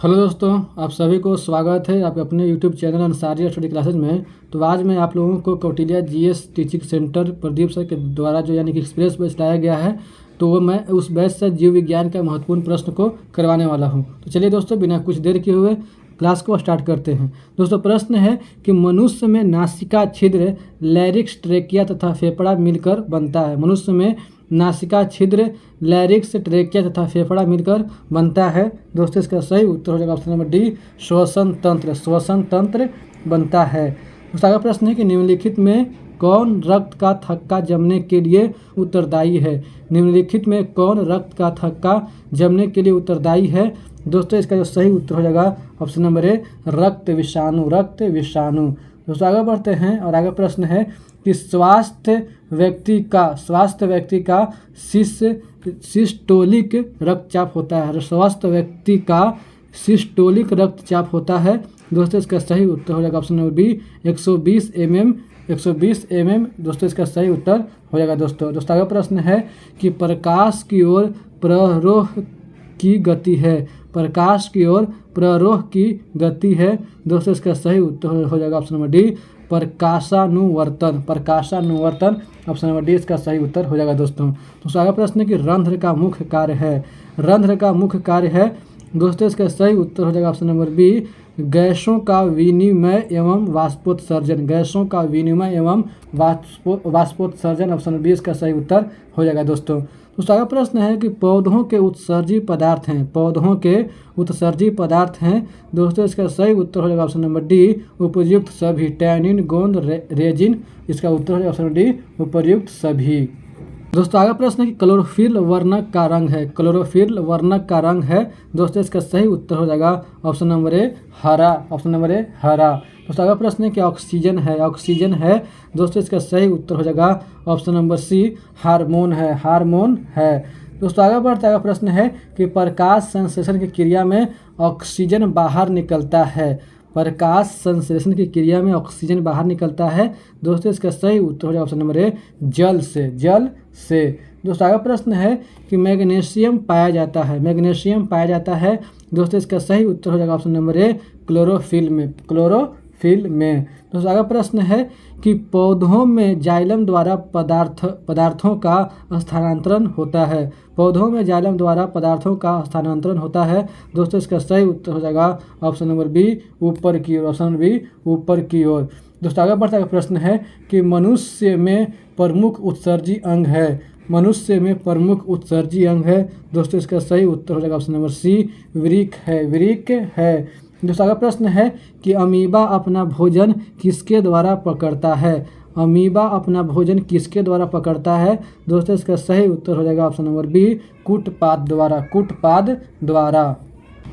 Hello दोस्तों, आप सभी को स्वागत है आप अपने YouTube channel Ansari study classes में। तो आज मैं आप लोगों को Kautilya GS teaching centre Pradeep sir के द्वारा जो यानी कि एक्सप्रेस बैच लाया गया है, तो वो मैं उस बैच से जीव विज्ञान का महत्वपूर्ण प्रश्न को करवाने वाला हूं। तो चलिए दोस्तों, बिना कुछ देर किए हुए क्लास को स्टार्ट करते हैं। दोस्तों, प्रश्न है कि मनुष्य में नासिका छिद्र, लैरिक्स, ट्रेकिया तथा फेफड़ा मिलकर बनता है। मनुष्य में नासिका छिद्र, लैरिक्स, ट्रेकिया तथा फेफड़ा मिलकर बनता है। दोस्तों, इसका सही उत्तर हो जाएगा ऑप्शन नंबर डी, श्वसन तंत्र। श्वसन तंत्र बनता है। उसका अगला प्रश्न है कि निम्नलिखित में कौन रक्त का थक्का जमने के लिए उत्तरदायी है। निम्नलिखित में कौन रक्त का थक्का जमने के लिए उत्तरदायी है। दोस्तों, इसका जो सही उत्तर हो जाएगा ऑप्शन नंबर ए, रक्त विषाणु। रक्त विषाणु। दोस्तों, आगे बढ़ते हैं और आगे प्रश्न है कि स्वस्थ व्यक्ति का सिस्टोलिक रक्तचाप होता है। स्वस्थ व्यक्ति का सिस्टोलिक रक्तचाप होता है। दोस्तों, इसका सही उत्तर हो जाएगा option number B, 120 mm। 120 mm। दोस्तों, इसका सही उत्तर हो जाएगा। दोस्तों आगे प्रश्न है कि प्रकाश की ओर प्ररोह की गति है। प्रकाश की ओर प्ररोह की गति है। दोस्तों, इसका सही उत्तर हो जाएगा ऑप्शन नंबर डी, प्रकाशानुवर्तन। प्रकाशानुवर्तन ऑप्शन नंबर डी इसका सही उत्तर हो जाएगा। दोस्तों आगे प्रश्न है कि रंध्र का मुख्य कार्य है। रंध्र का मुख्य कार्य है। दोस्तों, इसका सही उत्तर हो जाएगा ऑप्शन नंबर बी, गैसों का विनिमय एवं वाष्पोत्सर्जन। गैसों का विनिमय एवं वाष्पोत्सर्जन ऑप्शन नंबर बी इसका सही उत्तर हो जाएगा। दोस्तों आगे प्रश्न है कि पौधों के उत्सर्जी पदार्थ हैं। पौधों के उत्सर्जी पदार्थ हैं। दोस्तों, इसका सही उत्तर हो जाएगा ऑप्शन नंबर डी, उपयुक्त सभी। टैनिन, गोंद, रेजिन। इसका उत्तर हो जाएगा ऑप्शन नंबर डी, उपयुक्त सभी। दोस्तों, आगे प्रश्न है कि क्लोरोफिल वर्णक का रंग है। क्लोरोफिल वर्णक का रंग है। दोस्तों, इसका सही उत्तर हो जाएगा ऑप्शन नंबर ए, हरा। ऑप्शन नंबर ए, हरा। दोस्तों, आगे प्रश्न है कि ऑक्सीजन है। ऑक्सीजन है। दोस्तों, इसका सही उत्तर हो जाएगा ऑप्शन नंबर सी, हार्मोन है। हार्मोन है। दोस्तों, आगे बढ़ता है प्रश्न है कि प्रकाश संश्लेषण की क्रिया में ऑक्सीजन बाहर निकलता है। प्रकाश संश्लेषण की क्रिया में ऑक्सीजन बाहर निकलता है। दोस्तों, इसका सही उत्तर हो जाएगा ऑप्शन नंबर ए, जल से। जल से। दोस्तों, आगे प्रश्न है कि मैग्नीशियम पाया जाता है। मैग्नीशियम पाया जाता है। दोस्तों, इसका सही उत्तर हो जाएगा ऑप्शन नंबर ए, क्लोरोफिल में। क्लोरोफिल में। दोस्तों, आगे प्रश्न है कि पौधों में जाइलम द्वारा पदार्थों का स्थानांतरण होता है। पौधों में जाइलम द्वारा पदार्थों का स्थानांतरण होता है। दोस्तों, इसका सही उत्तर हो जाएगा ऑप्शन नंबर बी, ऊपर की ओर। ऑप्शन नंबर बी, ऊपर की ओर। दोस्तों, आगे बढ़ता है प्रश्न है कि मनुष्य में प्रमुख उत्सर्जी अंग है। मनुष्य में प्रमुख उत्सर्जी अंग है। दोस्तों, इसका सही उत्तर हो जाएगा ऑप्शन नंबर सी, वृक्क है। वृक्क है। दोस्तों, आगे प्रश्न है कि अमीबा अपना भोजन किसके द्वारा पकड़ता है। अमीबा अपना भोजन किसके द्वारा पकड़ता है। दोस्तों, इसका सही उत्तर हो जाएगा ऑप्शन नंबर बी, कुटपाद द्वारा। कुटपाद द्वारा।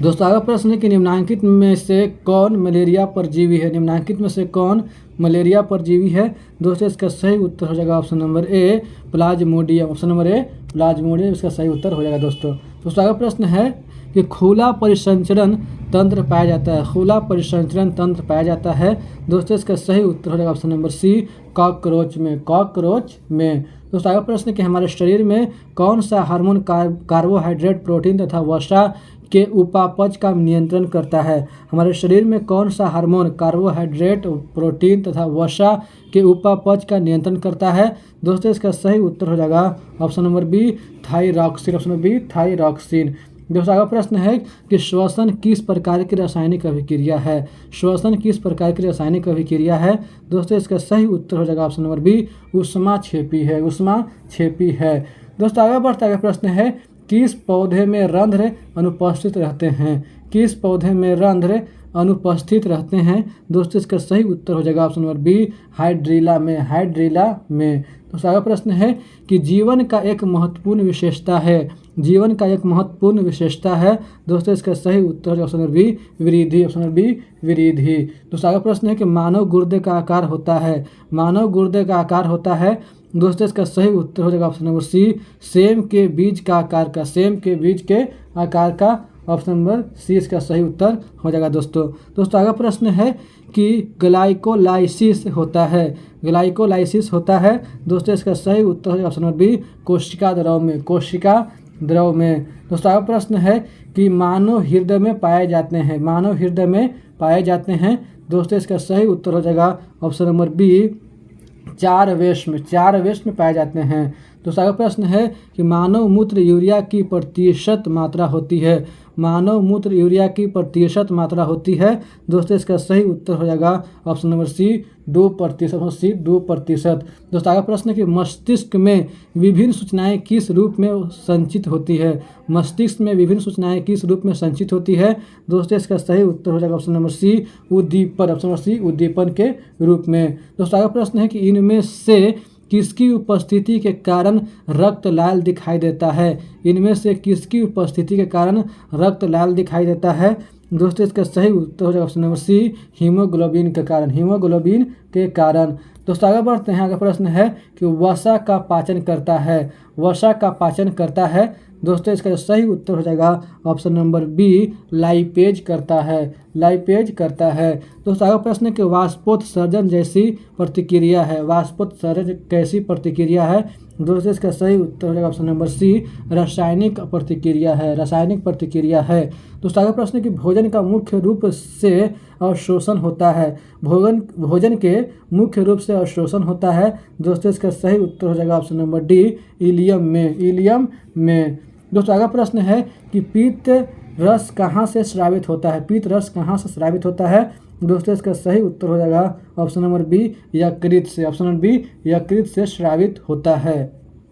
दोस्तों, आगे प्रश्न है कि निम्नांकित में से कौन मलेरिया परजीवी है। निम्नांकित में से कौन मलेरिया परजीवी है। दोस्तों, इसका सही उत्तर हो जाएगा ऑप्शन नंबर ए, प्लाज्मोडियम। ऑप्शन नंबर ए, प्लाज्मोडियम इसका सही उत्तर हो जाएगा। दोस्तों आगे प्रश्न है कि खुला परिसंचरण तंत्र पाया जाता है। खुला परिसंचरण तंत्र पाया जाता है। दोस्तों, इसका सही उत्तर हो जाएगा ऑप्शन नंबर सी, कॉकरोच में। कॉकरोच में। दोस्तों, आगे प्रश्न कि हमारे शरीर में कौन सा हार्मोन कार्बोहाइड्रेट, प्रोटीन तथा वसा के उपापचय का नियंत्रण करता है। हमारे शरीर में कौन सा हार्मोन कार्बोहाइड्रेट, प्रोटीन तथा वसा के उपापचय का नियंत्रण करता है। दोस्तों, इसका सही उत्तर हो जाएगा option number B, thyroxine. Option number B, thyroxine. दोस्तों, आगे प्रश्न है कि श्वसन किस प्रकार की रासायनिक अभिक्रिया है। श्वसन किस प्रकार की रासायनिक अभिक्रिया है। दोस्तों, इसका सही उत्तर हो जाएगा ऑप्शन नंबर बी, ऊष्माक्षेपी है। ऊष्माक्षेपी है। दोस्तों, आगे बढ़ता है प्रश्न है किस पौधे में रंध्र अनुपस्थित रहते हैं। किस पौधे में रंध्र अनुपस्थित रहते हैं। दोस्तों, इसका सही उत्तर हो जाएगा ऑप्शन नंबर बी, हाइड्रीला में। हाइड्रीला में। दोस्तों, आगे प्रश्न है कि जीवन का एक महत्वपूर्ण विशेषता है। जीवन का एक महत्वपूर्ण विशेषता है। दोस्तों, इसका सही उत्तर है ऑप्शन नंबर बी, वृद्धि। ऑप्शन नंबर बी, वृद्धि। दोस्तों, आगे प्रश्न है कि मानव गुर्दे का आकार होता है। मानव गुर्दे का आकार होता है। दोस्तों, इसका सही उत्तर हो जाएगा ऑप्शन नंबर सी, सेम के बीज का आकार का। सेम के बीज के आकार का। ऑप्शन नंबर सी इसका सही उत्तर हो जाएगा। दोस्तों आगे प्रश्न है कि ग्लाइकोलाइसिस होता है। ग्लाइकोलाइसिस होता है। दोस्तों, इसका सही उत्तर है ऑप्शन नंबर बी, कोशिका द्रव में। कोशिका द्रव में। दोस्तों आगे प्रश्न है कि मानव हृदय में पाए जाते हैं, मानव हृदय में पाए जाते हैं। दोस्तों इसका सही उत्तर हो जाएगा ऑप्शन नंबर बी, 4 अवयव में, 4 अवयव में पाए जाते हैं। दोस्तों आगे प्रश्न है कि मानव मूत्र यूरिया की प्रतिशत मात्रा होती है, मानव मूत्र यूरिया की प्रतिशत मात्रा होती है। दोस्तों इसका सही उत्तर हो जाएगा ऑप्शन नंबर सी, 2%। दोस्तों आगे प्रश्न है कि मस्तिष्क में विभिन्न सूचनाएं किस रूप में संचित होती है, मस्तिष्क में विभिन्न सूचनाएं किस रूप में संचित होती है। दोस्तों इसका सही उत्तर हो जाएगा ऑप्शन नंबर सी, उद्दीपन, ऑप्शन नंबर सी, उद्दीपन के रूप में। दोस्तों आगे प्रश्न है कि इनमें से किसकी उपस्थिति के कारण रक्त लाल दिखाई देता है, इनमें से किसकी उपस्थिति के कारण रक्त लाल दिखाई देता है। दोस्तों इसका सही उत्तर हो जाएगा ऑप्शन नंबर सी, हीमोग्लोबिन के कारण, हीमोग्लोबिन के कारण। दोस्तों आगे बढ़ते हैं। आगे प्रश्न है कि वसा का पाचन करता है, वसा का पाचन करता है। दोस्तों इसका सही उत्तर हो जाएगा ऑप्शन नंबर बी, लाइपेज करता है, लाइपेज करता है। दोस्तों आगे प्रश्न है कि वाष्पोत्सर्जन जैसी प्रतिक्रिया है, वाष्पोत्सर्जन कैसी प्रतिक्रिया है। दोस्तों इसका सही उत्तर हो जाएगा ऑप्शन नंबर सी, रासायनिक प्रतिक्रिया है, रासायनिक प्रतिक्रिया है। दोस्तों आगे प्रश्न है कि भोजन का मुख्य रूप से अवशोषण होता है, भोजन के मुख्य रूप से अवशोषण होता है। दोस्तों इसका सही उत्तर हो जाएगा ऑप्शन नंबर डी, इलियम में, इलियम में। दोस्तों आगे प्रश्न है कि पित्त रस कहाँ से स्रावित होता है, पित्त रस कहाँ से स्रावित होता है। दोस्तों इसका सही उत्तर हो जाएगा ऑप्शन नंबर बी, यकृत से, ऑप्शन नंबर बी, यकृत से स्रावित होता है।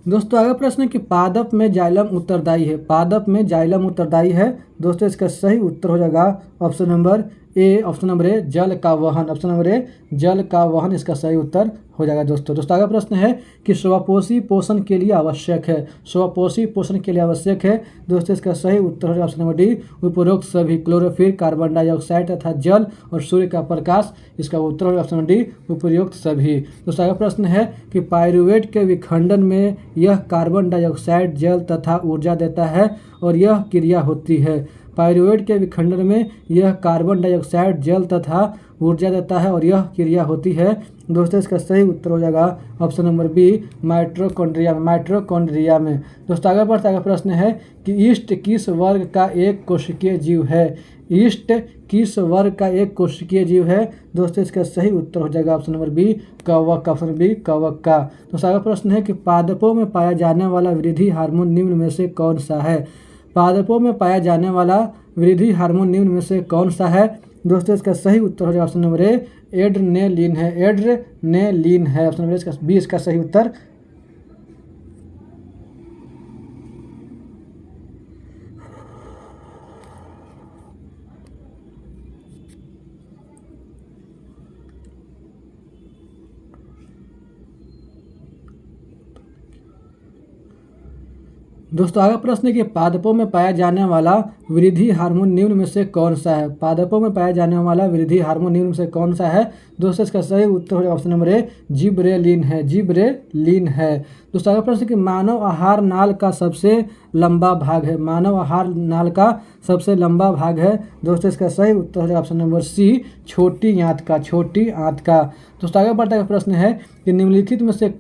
दोस्तों आगे प्रश्न है कि पादप में जाइलम उत्तरदायी है, पादप में जाइलम उत्तरदायी है। दोस्तों इसका सही उत्तर हो जाएगा ऑप्शन नंबर ए, ऑप्शन नंबर ए, जल का वहन, ऑप्शन नंबर ए, जल का वहन इसका सही उत्तर हो जाएगा। दोस्तों आगे प्रश्न है कि स्वपोषी पोषण के लिए आवश्यक है, स्वपोषी पोषण के लिए आवश्यक है। दोस्तों इसका सही उत्तर हो जाएगा ऑप्शन नंबर डी, उपरोक्त सभी, क्लोरोफिल, कार्बन डाइऑक्साइड तथा जल और सूर्य का प्रकाश, इसका उत्तर होगा ऑप्शन नंबर डी, उपरोक्त सभी। दोस्तों आगे प्रश्न है कि पाइरूवेट के विखंडन में यह कार्बन डाइऑक्साइड, जल तथा ऊर्जा देता है और यह क्रिया होती है, पाइरूवेट के विखंडन में यह कार्बन डाइऑक्साइड, जल तथा ऊर्जा देता है और यह क्रिया होती है। दोस्तों इसका सही उत्तर हो जाएगा ऑप्शन नंबर बी, माइटोकॉन्ड्रिया में, माइटोकॉन्ड्रिया में। दोस्तों आगे बढ़ते आगे प्रश्न है कि ईस्ट किस वर्ग का एक कोशिकीय जीव है, ईस्ट किस वर्ग का एक कोशिकीय जीव है। दोस्तों इसका सही उत्तर हो जाएगा ऑप्शन नंबर बी, कवक, ऑप्शन बी, कवक का। दोस्तों आगे प्रश्न है कि पादपों में पाया जाने वाला वृद्धि हार्मोन निम्न में से कौन सा है, पादपों में पाया जाने वाला वृद्धि हार्मोन निम्न में से कौन सा है। दोस्तों इसका सही उत्तर हो जाएगा ऑप्शन नंबर ए, एड्रेनालिन है, एड्रेनालिन है, ऑप्शन नंबर इसका बी इसका सही उत्तर। दोस्तों आगे प्रश्न है कि पादपों में पाया जाने वाला वृद्धि हार्मोन निम्न में से कौन सा है, पादपों में पाया जाने वाला वृद्धि हार्मोन निम्न में से कौन सा है। दोस्तों इसका सही उत्तर हो जाएगा ऑप्शन नंबर ए, जिब्रेलिन है, जिब्रेलिन है। दोस्तों आगे प्रश्न कि मानव आहार नाल का सबसे लंबा भाग है, मानव आहार नाल का सबसे लंबा भाग है। दोस्तों इसका सही उत्तर हो जाएगा ऑप्शन नंबर सी, छोटी आंत का, छोटी आंत का। दोस्तों आगे बढ़ता है प्रश्न है कि निम्नलिखित में से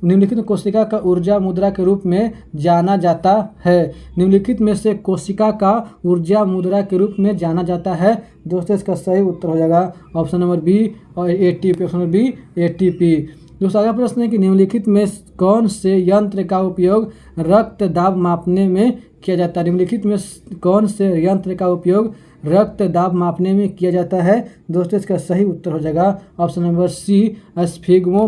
निम्नलिखित कोशिका का ऊर्जा मुद्रा के रूप में जाना जाता है, निम्नलिखित में से कोशिका का ऊर्जा मुद्रा के रूप में जाना जाता है। दोस्तों इसका सही उत्तर हो जाएगा ऑप्शन नंबर बी और ATP, option number B, ATP. दोस्तों अगला प्रश्न है कि निम्नलिखित में कौन से यंत्र का उपयोग रक्त दाब मापने में किया जाता है, निम्नलिखित में कौन से यंत्र का उपयोग रक्त दाब मापने में किया जाता है। दोस्तों इसका सही उत्तर हो जाएगा option number C, sphygmo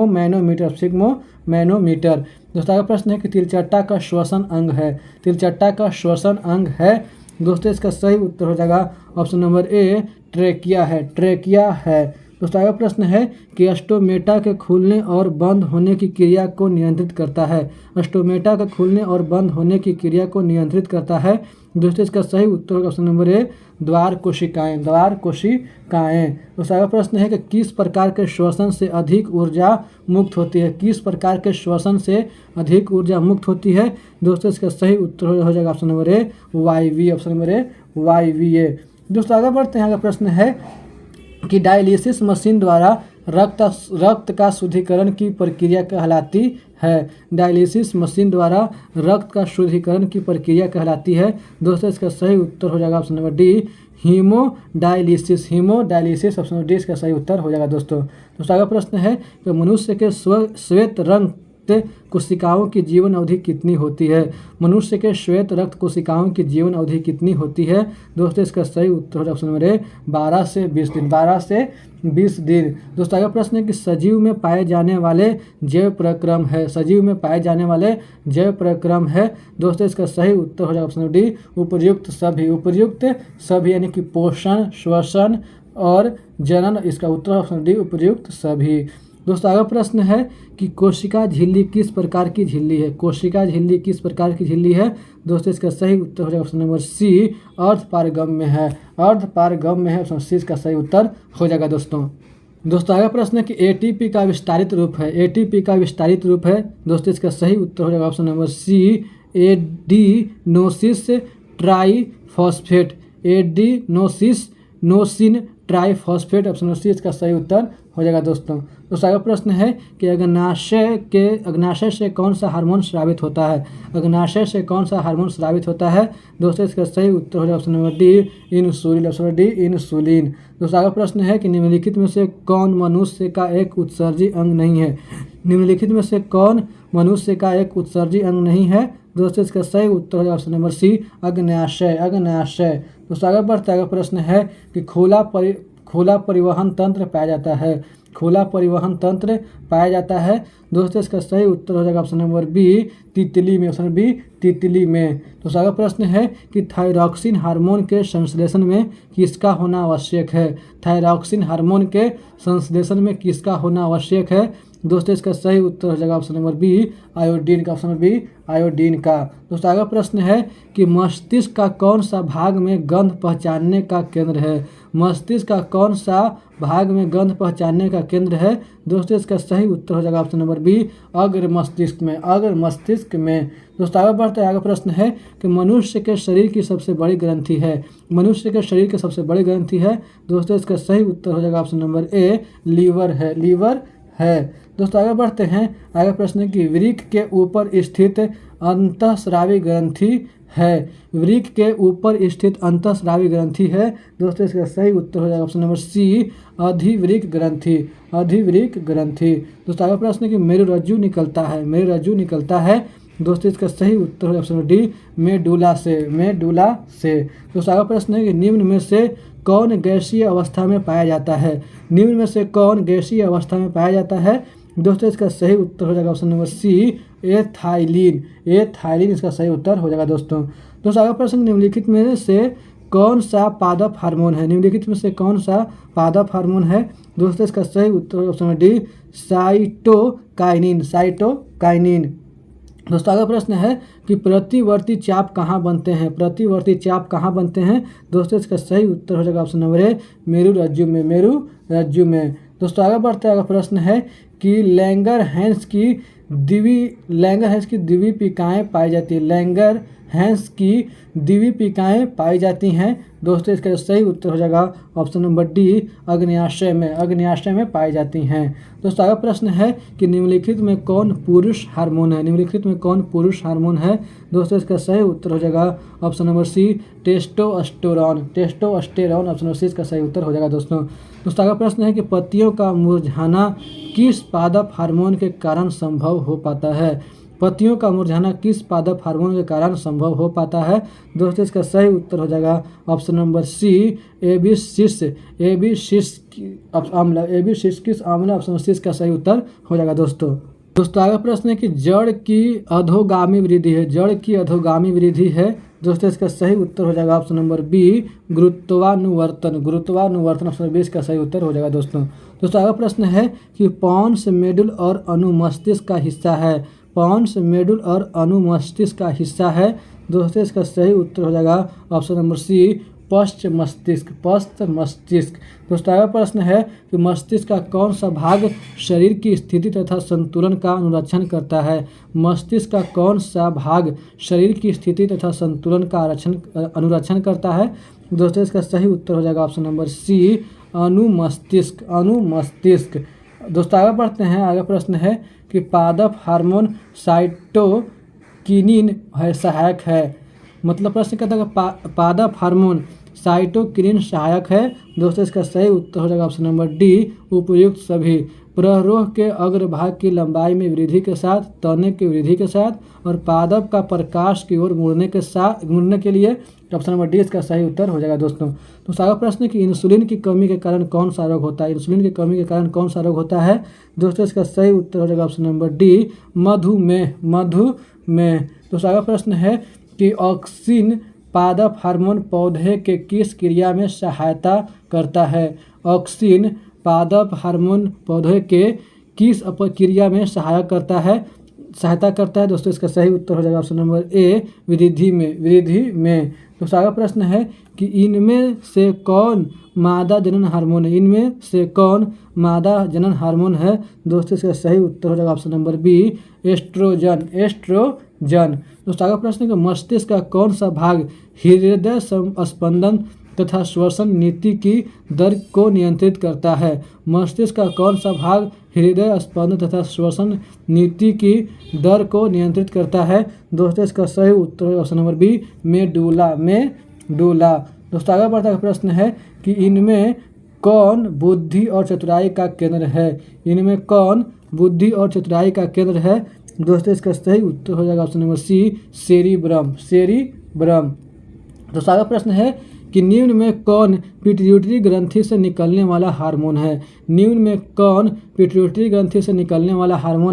manometer, sphygmomanometer. दोस्तों अगला प्रश्न है कि तिलचट्टा का श्वसन अंग है, तिलचट्टा का श्वसन अंग है। दोस्तों इसका सही उत्तर हो जाएगा ऑप्शन नंबर ए, ट्रेकिया है, ट्रेकिया है। दोस्तों अगला प्रश्न है कि स्टोमेटा के खुलने और बंद होने की क्रिया को नियंत्रित करता है, स्टोमेटा के खुलने और बंद होने की क्रिया को नियंत्रित करता है। दोस्तों इसका सही उत्तर होगा ऑप्शन नंबर ए, द्वार कोशिकाएं, द्वार कोशिकाएं। दोस्तों अगला प्रश्न है कि किस प्रकार के श्वसन से अधिक ऊर्जा मुक्त होती है, किस प्रकार के श्वसन से अधिक ऊर्जा मुक्त होती है। दोस्तों इसका सही उत्तर हो जाएगा ऑप्शन नंबर ए, वायवीय, ऑप्शन नंबर ए, वायवीय। दोस्तों आगे बढ़ते हैं। अगला प्रश्न है कि डायलिसिस मशीन द्वारा रक्त का शुद्धिकरण की प्रक्रिया कहलाती है। डायलिसिस मशीन द्वारा रक्त का शुद्धिकरण की प्रक्रिया कहलाती है। दोस्तों इसका सही उत्तर हो जाएगा option number D, haemodialysis. Haemodialysis option number D इसका सही उत्तर हो जाएगा दोस्तों। अगला प्रश्न है कि मनुष्य के श्वेत रक्त कोशिकाओं की जीवन अवधि कितनी होती है। मनुष्य के श्वेत रक्त कोशिकाओं की जीवन अवधि कितनी होती है। दोस्तों इसका सही उत्तर है ऑप्शन नंबर ए, 12 से 20 दिन। 12 से 20 दिन। दोस्तों अगला प्रश्न है कि सजीव में पाए जाने वाले जैव प्रक्रम है। सजीव में पाए जाने वाले जैव प्रक्रम है। दोस्तों इसका सही उत्तर हो जाएगा ऑप्शन नंबर डी, उपर्युक्त सभी। उपर्युक्त सभी यानी कि पोषण, श्वसन और जनन। इसका उत्तर ऑप्शन नंबर डी, उपर्युक्त सभी। दोस्तों अगला प्रश्न है कि कोशिका झिल्ली किस प्रकार की झिल्ली है। कोशिका झिल्ली किस प्रकार की झिल्ली है। दोस्तों इसका सही उत्तर हो जाएगा ऑप्शन नंबर सी, अर्धपारगम्य है। अर्धपारगम्य है, ऑप्शन सी इसका सही उत्तर हो जाएगा दोस्तों। अगला प्रश्न है कि एटीपी का विस्तारित रूप है। एटीपी का विस्तारित रूप है। दोस्तों इसका सही उत्तर हो जाएगा option number C, adenosine triphosphate. Adenosine triphosphate, option number C इसका सही उत्तर हो जाएगा दोस्तों। अगला प्रश्न है कि अग्नाशय से कौन सा हार्मोन स्रावित होता है। अग्नाशय से कौन सा हार्मोन स्रावित होता है। दोस्तों इसका सही उत्तर हो जाएगा option number D, insulin. Option number D, insulin. अगला प्रश्न है कि निम्नलिखित में से कौन मनुष्य का एक उत्सर्जी अंग नहीं है। निम्नलिखित में से कौन मनुष्य का एक उत्सर्जी अंग नहीं है। दोस्तों इसका सही उत्तर हो जाएगा ऑप्शन नंबर सी, अग्न्याशय। अग्न्याशय। आगे बढ़ता है प्रश्न है कि खुला परिवहन तंत्र पाया जाता है। खुला परिवहन तंत्र पाया जाता है। दोस्तों इसका सही उत्तर हो जाएगा ऑप्शन नंबर बी, तितली में। ऑप्शन बी, तितली में। अगला प्रश्न है कि थायरॉक्सिन हार्मोन के संश्लेषण में किसका होना आवश्यक है। थायरॉक्सिन हार्मोन के संश्लेषण में किसका होना आवश्यक है। दोस्तों इसका सही उत्तर हो जाएगा ऑप्शन नंबर बी, आयोडीन का। ऑप्शन नंबर बी, आयोडीन का। अगला प्रश्न है कि मस्तिष्क का कौन सा भाग में गंध पहचानने का केंद्र है। मस्तिष्क का कौन सा भाग में गंध पहचानने का केंद्र है। दोस्तों इसका सही उत्तर हो जाएगा ऑप्शन नंबर बी, अग्र मस्तिष्क में। अग्र मस्तिष्क में। आगे बढ़ते हैं। आगे प्रश्न है कि मनुष्य के शरीर की सबसे बड़ी ग्रंथि है। मनुष्य के शरीर की सबसे बड़ी ग्रंथि है। दोस्तों इसका सही उत्तर हो जाएगा ऑप्शन नंबर ए, लीवर है। लीवर है। आगे बढ़ते हैं। आगे प्रश्न है कि वृक्क के ऊपर स्थित अंतःस्रावी ग्रंथि है। वृक्क के ऊपर स्थित अंतःस्रावी ग्रंथि है। दोस्तों इसका सही उत्तर हो जाएगा ऑप्शन नंबर सी, अधिवृक्क ग्रंथि। अधिवृक्क ग्रंथि। आगे प्रश्न है कि मेरुरज्जु निकलता है। मेरुरज्जु निकलता है। दोस्तों इसका सही उत्तर हो ऑप्शन नंबर डी, मेडुला से। मेडुला से। आगे प्रश्न है कि निम्न में से कौन गैसीय अवस्था में पाया जाता है। निम्न में से कौन गैसीय अवस्था में पाया जाता है। दोस्तों इसका सही उत्तर हो जाएगा option number C, ethylene. Ethylene इसका सही उत्तर हो जाएगा दोस्तों। आगे प्रश्न, निम्नलिखित में से कौन सा पादप हार्मोन है। निम्नलिखित में से कौन सा पादप हार्मोन है। दोस्तों इसका सही उत्तर option number D, cytokinin. Cytokinin. आगे प्रश्न है कि प्रतिवर्ती चाप कहाँ बनते हैं। प्रतिवर्ती चाप कहाँ बनते हैं। दोस्तों इसका सही उत्तर हो जाएगा ऑप्शन नंबर ए, मेरुरज्जु में। मेरुरज्जु में। आगे बढ़ते हैं। प्रश्न है कि लैंगरहैंस की द्विपीकाएँ पाई जाती है। लैंगरहैंस की द्विपीकाएँ पाई जाती हैं। दोस्तों इसका सही उत्तर हो जाएगा ऑप्शन नंबर डी, अग्न्याशय में। अग्न्याशय में पाई जाती हैं। आगे प्रश्न है कि निम्नलिखित में कौन पुरुष हार्मोन है। निम्नलिखित में कौन पुरुष हार्मोन है। दोस्तों इसका सही उत्तर हो जाएगा option number C, testosterone. Testosterone, option number C इसका सही उत्तर हो जाएगा दोस्तों। आगे प्रश्न है कि पत्तियों का मुरझाना किस पादप हार्मोन के कारण संभव हो पाता है। पत्तियों का मुरझाना किस पादप हार्मोन के कारण संभव हो पाता है। दोस्तों इसका सही उत्तर हो जाएगा ऑप्शन नंबर सी, एबिसिस आम्ल। एबिसिस आम्ल, ऑप्शन नंबर सी इसका सही उत्तर हो जाएगा दोस्तों। आगे प्रश्न है कि जड़ की अधोगामी वृद्धि है। जड़ की अधोगामी वृद्धि है। दोस्तों इसका सही उत्तर हो जाएगा ऑप्शन नंबर बी, गुरुत्वानुवर्तन। गुरुत्वानुवर्तन, ऑप्शन बी इसका सही उत्तर हो जाएगा दोस्तों। आगे प्रश्न है कि पॉन्स मेडुल और अनुमस्तिष्क का हिस्सा है। पॉन्स मेडुल और अनुमस्तिष्क का हिस्सा है। दोस्तों इसका सही उत्तर हो जाएगा ऑप्शन नंबर सी, पश्च मस्तिष्क। पश्च मस्तिष्क। आगे प्रश्न है कि मस्तिष्क का कौन सा भाग शरीर की स्थिति तथा संतुलन का अनुरक्षण करता है। मस्तिष्क का कौन सा भाग शरीर की स्थिति तथा संतुलन का अनुरक्षण करता है। दोस्तों इसका सही उत्तर हो जाएगा ऑप्शन नंबर सी, अनुमस्तिष्क। अनुमस्तिष्क। दोस्तों आगे बढ़ते हैं। आगे प्रश्न है कि पादप हार्मोन साइटोकिनिन है सहायक है। मतलब प्रश्न कहता है कि पादप हार्मोन साइटोकिनिन सहायक है। दोस्तों इसका सही उत्तर हो जाएगा ऑप्शन नंबर डी, उपर्युक्त सभी। प्ररोह के अग्रभाग की लंबाई में वृद्धि के साथ, तने की वृद्धि के साथ और पादप का प्रकाश की ओर मुड़ने के लिए ऑप्शन नंबर डी इसका सही उत्तर हो जाएगा दोस्तों। तो सारा प्रश्न कि इंसुलिन की कमी के कारण कौन सा रोग होता है। इंसुलिन की कमी के कारण कौन सा रोग होता है। दोस्तों इसका सही उत्तर हो जाएगा ऑप्शन नंबर डी, मधुमेह। तो सारा प्रश्न है कि ऑक्सिन पादप हार्मोन पौधे के किस क्रिया में सहायता करता है। ऑक्सिन पादप हार्मोन पौधे के किस क्रिया में सहायता करता है। दोस्तों इसका सही उत्तर हो जाएगा ऑप्शन नंबर ए, वृद्धि में। तो सारा प्रश्न है कि इनमें से कौन मादा जनन हार्मोन है। दोस्तों इसका सही उत्तर हो जाएगा ऑप्शन नंबर बी, एस्ट्रोजन। दोस्तों आगे प्रश्न है कि मस्तिष्क का कौन सा भाग हृदय स्पंदन तथा श्वसन नीति की दर को नियंत्रित करता है। मस्तिष्क का कौन सा भाग हृदय स्पंदन तथा श्वसन नीति की दर को नियंत्रित करता है। दोस्तों इसका सही उत्तर ऑप्शन नंबर बी, मेडुला। दोस्तों आगे बढ़ता है प्रश्न है कि इनमें कौन बुद्धि और चतुराई का केंद्र है। दोस्तों इसका सही उत्तर हो जाएगा ऑप्शन नंबर सी, सेरिब्रम। दोस्तों आगे प्रश्न है कि निम्न में कौन पिट्यूटरी ग्रंथि से निकलने वाला हार्मोन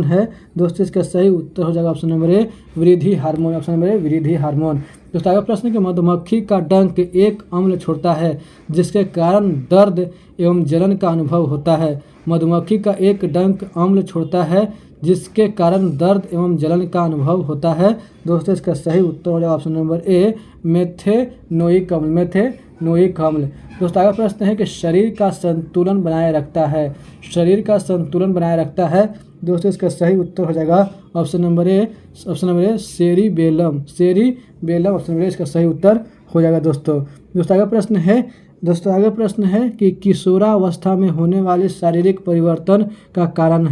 है। दोस्तों इसका सही उत्तर हो जाएगा ऑप्शन नंबर ए, वृद्धि हार्मोन। दोस्तों आगे प्रश्न कि मधुमक्खी का डंक एक अम्ल छोड़ता है जिसके कारण दर्द एवं जलन का अनुभव होता है। मधुमक्खी का एक डंक अम्ल छोड़ता है जिसके कारण दर्द एवं जलन का अनुभव होता है। दोस्तों इसका सही उत्तर हो जाएगा ऑप्शन नंबर ए, मेथेनोइक अम्ल। दोस्तों आगे प्रश्न है कि शरीर का संतुलन बनाए रखता है। दोस्तों इसका सही उत्तर हो जाएगा option number A, cerebellum. Option number A इसका सही उत्तर हो जाएगा दोस्तों। दोस्तों आगे प्रश्न है कि किशोरावस्था में होने वाले शारीरिक परिवर्तन का कारण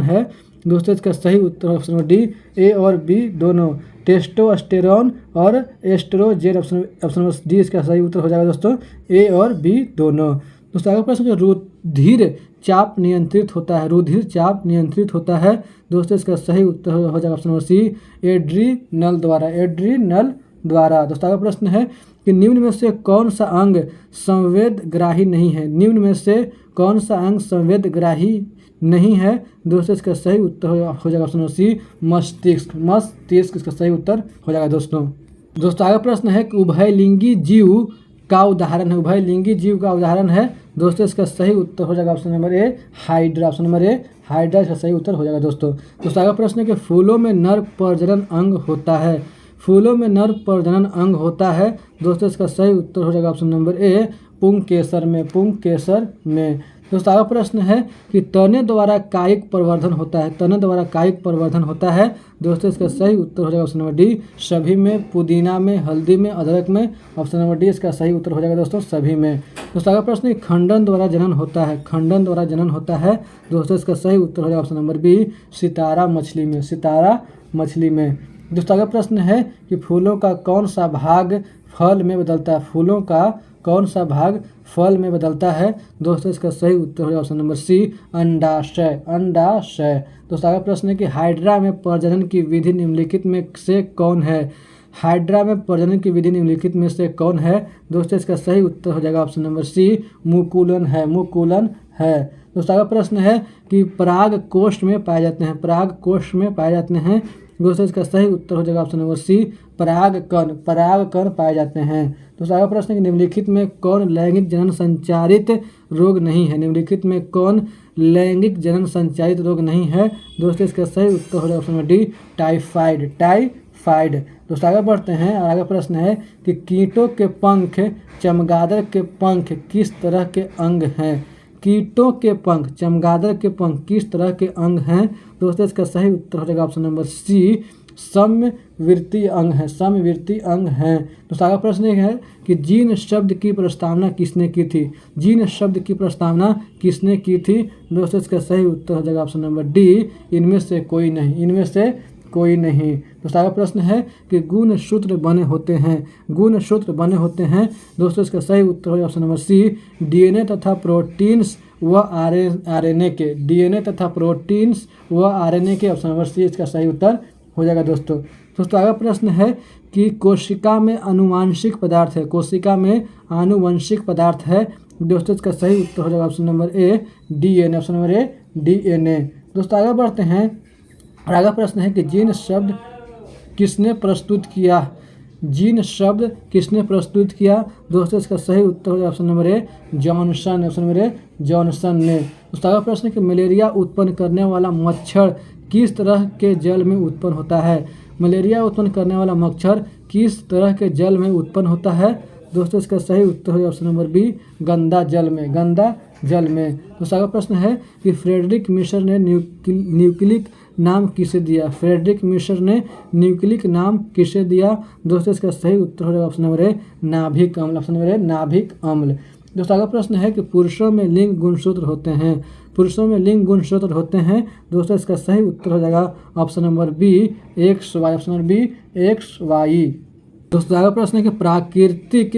है। दोस्तों इसका सही उत्तर ऑप्शन नंबर डी, ए और बी दोनों, टेस्टोस्टेरोन और एस्ट्रोजेन। ऑप्शन नंबर डी इसका सही उत्तर हो जाएगा दोस्तों, ए और बी दोनों। दोस्तों आगे प्रश्न रुधिर चाप नियंत्रित होता है। दोस्तों इसका सही उत्तर हो जाएगा ऑप्शन नंबर सी, एड्रीनल द्वारा। दोस्तों आगे प्रश्न है कि निम्न में से कौन सा अंग संवेदग्राही नहीं है। दोस्तों इसका सही उत्तर हो जाएगा ऑप्शन नंबर सी, मस्तिष्क इसका सही उत्तर हो जाएगा दोस्तों आगे प्रश्न है कि उभयलिंगी जीव का उदाहरण है। दोस्तों इसका सही उत्तर हो जाएगा ऑप्शन नंबर ए, हाइड्रा। इसका सही उत्तर हो जाएगा दोस्तों आगे प्रश्न है कि फूलों में नर प्रजनन अंग होता है। दोस्तों इसका सही उत्तर हो जाएगा ऑप्शन नंबर ए, पुंकेसर में। दोस्तों आगे प्रश्न है कि तने द्वारा कायिक प्रवर्धन होता है। दोस्तों इसका सही उत्तर हो जाएगा ऑप्शन नंबर डी, सभी में, पुदीना में, हल्दी में, अदरक में। ऑप्शन नंबर डी इसका सही उत्तर हो जाएगा दोस्तों, सभी में। दोस्तों आगे प्रश्न है खंडन द्वारा जनन होता है। दोस्तों इसका सही उत्तर हो जाएगा ऑप्शन नंबर बी, सितारा मछली में। दोस्तों आगे प्रश्न है कि फूलों का कौन सा भाग फल में बदलता है। दोस्तों इसका सही उत्तर हो जाएगा ऑप्शन नंबर सी, अंडाशय। दोस्तों आगे प्रश्न है कि हाइड्रा में प्रजनन की विधि निम्नलिखित में से कौन है। दोस्तों इसका सही उत्तर हो जाएगा ऑप्शन नंबर सी, मुकुलन है। दोस्तों आगे प्रश्न है कि पराग कोष्ठ में पाए जाते हैं। दोस्तों इसका सही उत्तर हो जाएगा ऑप्शन नंबर सी, परागकण पाए जाते हैं। दोस्तों आगे प्रश्न है कि निम्नलिखित में कौन लैंगिक जनन संचारित रोग नहीं है। दोस्तों इसका सही उत्तर हो जाएगा ऑप्शन नंबर डी, टाइफाइड। दोस्तों आगे बढ़ते हैं। आगे प्रश्न है कि कीटों के पंख, चमगादड़ के पंख किस तरह के अंग हैं। चमगादड़ के पंख किस तरह के अंग हैं। दोस्तों इसका सही उत्तर हो जाएगा ऑप्शन नंबर सी, समवृत्तीय अंग है, समवृत्तीय अंग हैं। दोस्तों अगला प्रश्न एक है कि जीन शब्द की प्रस्तावना किसने की थी? जीन शब्द की प्रस्तावना किसने की थी? दोस्तों इसका सही उत्तर हो जाएगा ऑप्शन नंबर डी, इनमें से कोई नहीं, इनमें से कोई नहीं। दोस्तों अगला प्रश्न है कि गुण सूत्र बने होते हैं, गुण सूत्र बने होते हैं। दोस्तों इसका सही उत्तर हो ऑप्शन नंबर सी, डीएनए तथा प्रोटीन्स व आरएनए के, डीएनए तथा प्रोटीन्स व आरएनए के, ऑप्शन नंबर सी इसका सही उत्तर हो जाएगा। दोस्तों अगला प्रश्न है कि कोशिका में आनुवंशिक पदार्थ है, कोशिका में आनुवंशिक पदार्थ है। दोस्तों इसका सही उत्तर हो जाएगा ऑप्शन नंबर ए, डीएनए, ऑप्शन नंबर ए, डीएनए। दोस्तों आगे बढ़ते हैं, अगला प्रश्न है कि जीन शब्द किसने प्रस्तुत किया? जीन शब्द किसने प्रस्तुत किया? दोस्तों इसका सही उत्तर हो जाएगा ऑप्शन नंबर ए, जॉनसन, ऑप्शन नंबर ए, जॉनसन ने। दोस्तों अगला प्रश्न है कि मलेरिया उत्पन्न करने वाला मच्छर किस तरह के जल में उत्पन्न होता है? मलेरिया उत्पन्न करने वाला मच्छर किस तरह के जल में उत्पन्न होता है? दोस्तों इसका सही उत्तर है ऑप्शन नंबर बी, गंदा जल में, गंदा जल में। दोस्तों अगला प्रश्न है कि फ्रेडरिक मिशर ने न्यूक्लिक नाम किसे दिया? फ्रेडरिक मिशर ने न्यूक्लिक नाम किसे दिया? दोस्तों इसका सही उत्तर हो जाएगा ऑप्शन नंबर ए, नाभिक अम्ल, ऑप्शन नंबर ए, नाभिक अम्ल। दोस्तों अगला प्रश्न है कि पुरुषों में लिंग गुणसूत्र होते हैं, पुरुषों में लिंग गुणसूत्र होते हैं। दोस्तों इसका सही उत्तर हो जाएगा option number B, X Y, option number B, X Y. दोस्तों अगला प्रश्न है कि प्राकृतिक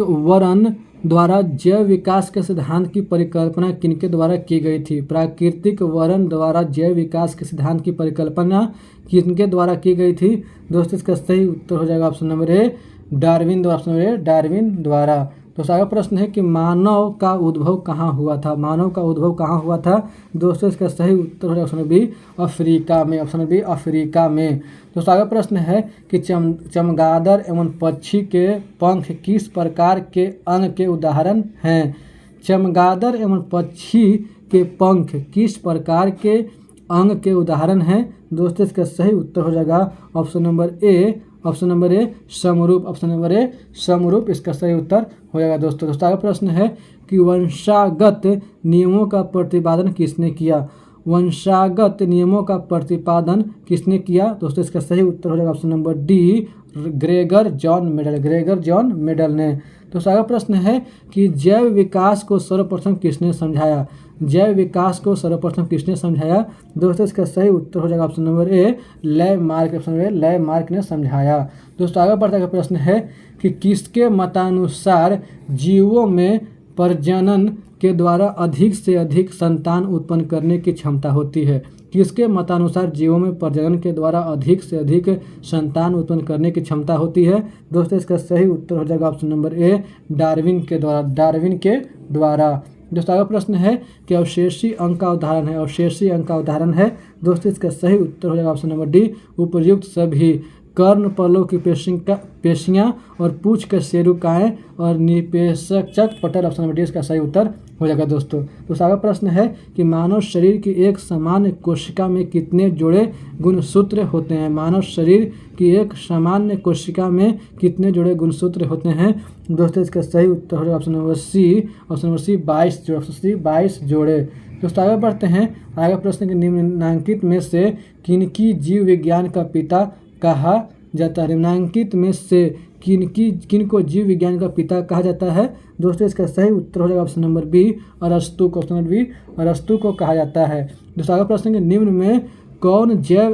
वरण द्वारा जैव विकास के सिद्धांत की परिकल्पना किनके द्वारा की गई थी? प्राकृतिक वरण द्वारा जैव विकास के सिद्धांत की परिकल्पना किनके द्वारा की गई थी? दोस्तों इसका सही उत्तर हो जाएगा ऑप्शन नंबर ए, डार्विन द्वारा, ऑप्शन नंबर ए, डार्विन द्वारा। दोस्तों अगला प्रश्न है कि मानव का उद्भव कहाँ हुआ था? मानव का उद्भव कहाँ हुआ था? दोस्तों इसका सही उत्तर हो जाएगा ऑप्शन बी, अफ्रीका में, ऑप्शन बी, अफ्रीका में। दोस्तों अगला प्रश्न है कि चमगादड़ एवं पक्षी के पंख किस प्रकार के अंग के उदाहरण हैं? चमगादड़ एवं पक्षी के पंख किस प्रकार के अंग के उदाहरण हैं? दोस्तों इसका सही उत्तर हो जाएगा ऑप्शन नंबर ए, ऑप्शन नंबर ए, समरूप, ऑप्शन नंबर ए, समरूप इसका सही उत्तर हो जाएगा। दोस्तों अगला प्रश्न है कि वंशागत नियमों का प्रतिपादन किसने किया? वंशागत नियमों का प्रतिपादन किसने किया? दोस्तों इसका सही उत्तर हो जाएगा option number D, Gregor John medal, Gregor John medal ने। दोस्तों अगला प्रश्न है कि जैव विकास को सर्वप्रथम किसने समझाया? जैव विकास को सर्वप्रथम किसने समझाया? दोस्तों इसका सही उत्तर हो जाएगा ऑप्शन नंबर ए, लैमार्क, ऑप्शन नंबर ए, लैमार्क ने समझाया। दोस्तों आगे बढ़ता हुआ प्रश्न है कि किसके मतानुसार जीवों में प्रजनन के द्वारा अधिक से अधिक संतान उत्पन्न करने की क्षमता होती है? किसके मतानुसार जीवों में प्रजनन के द्वारा अधिक से अधिक संतान उत्पन्न करने की क्षमता होती है? दोस्तों इसका सही उत्तर हो जाएगा ऑप्शन नंबर ए, डार्विन के द्वारा, डार्विन के द्वारा। दोस्तों अगला प्रश्न है कि अवशेषी अंग का उदाहरण है, अवशेषी अंग का उदाहरण है। दोस्तों इसका सही उत्तर हो जाएगा ऑप्शन नंबर डी, उपर्युक्त सभी। कर्ण पलों की पेशियाँ और पूंछ के सेरुकाएँ और निपेशक पटल, ऑप्शन नंबर डी इसका सही उत्तर हो जाएगा। दोस्तों अगला प्रश्न है कि मानव शरीर की एक सामान्य कोशिका में कितने जोड़े गुणसूत्र होते हैं? मानव शरीर की एक सामान्य कोशिका में कितने जोड़े गुणसूत्र होते हैं? दोस्तों इसका सही उत्तर हो जाएगा option number C, option number C 22 जोड़े, ऑप्शन सी 22 जोड़े। दोस्तों आगे बढ़ते हैं, आगे प्रश्न के निम्नलिखित में से किनकी जीव विज्ञान का पिता कहा जाता है? निम्नलिखित में से किनको जीव विज्ञान का पिता कहा जाता है? दोस्तों इसका सही उत्तर हो जाएगा ऑप्शन नंबर बी, अरस्तु को, ऑप्शन नंबर बी, अरस्तु को कहा जाता है। दोस्तों आगे प्रश्न के निम्न में कौन जैव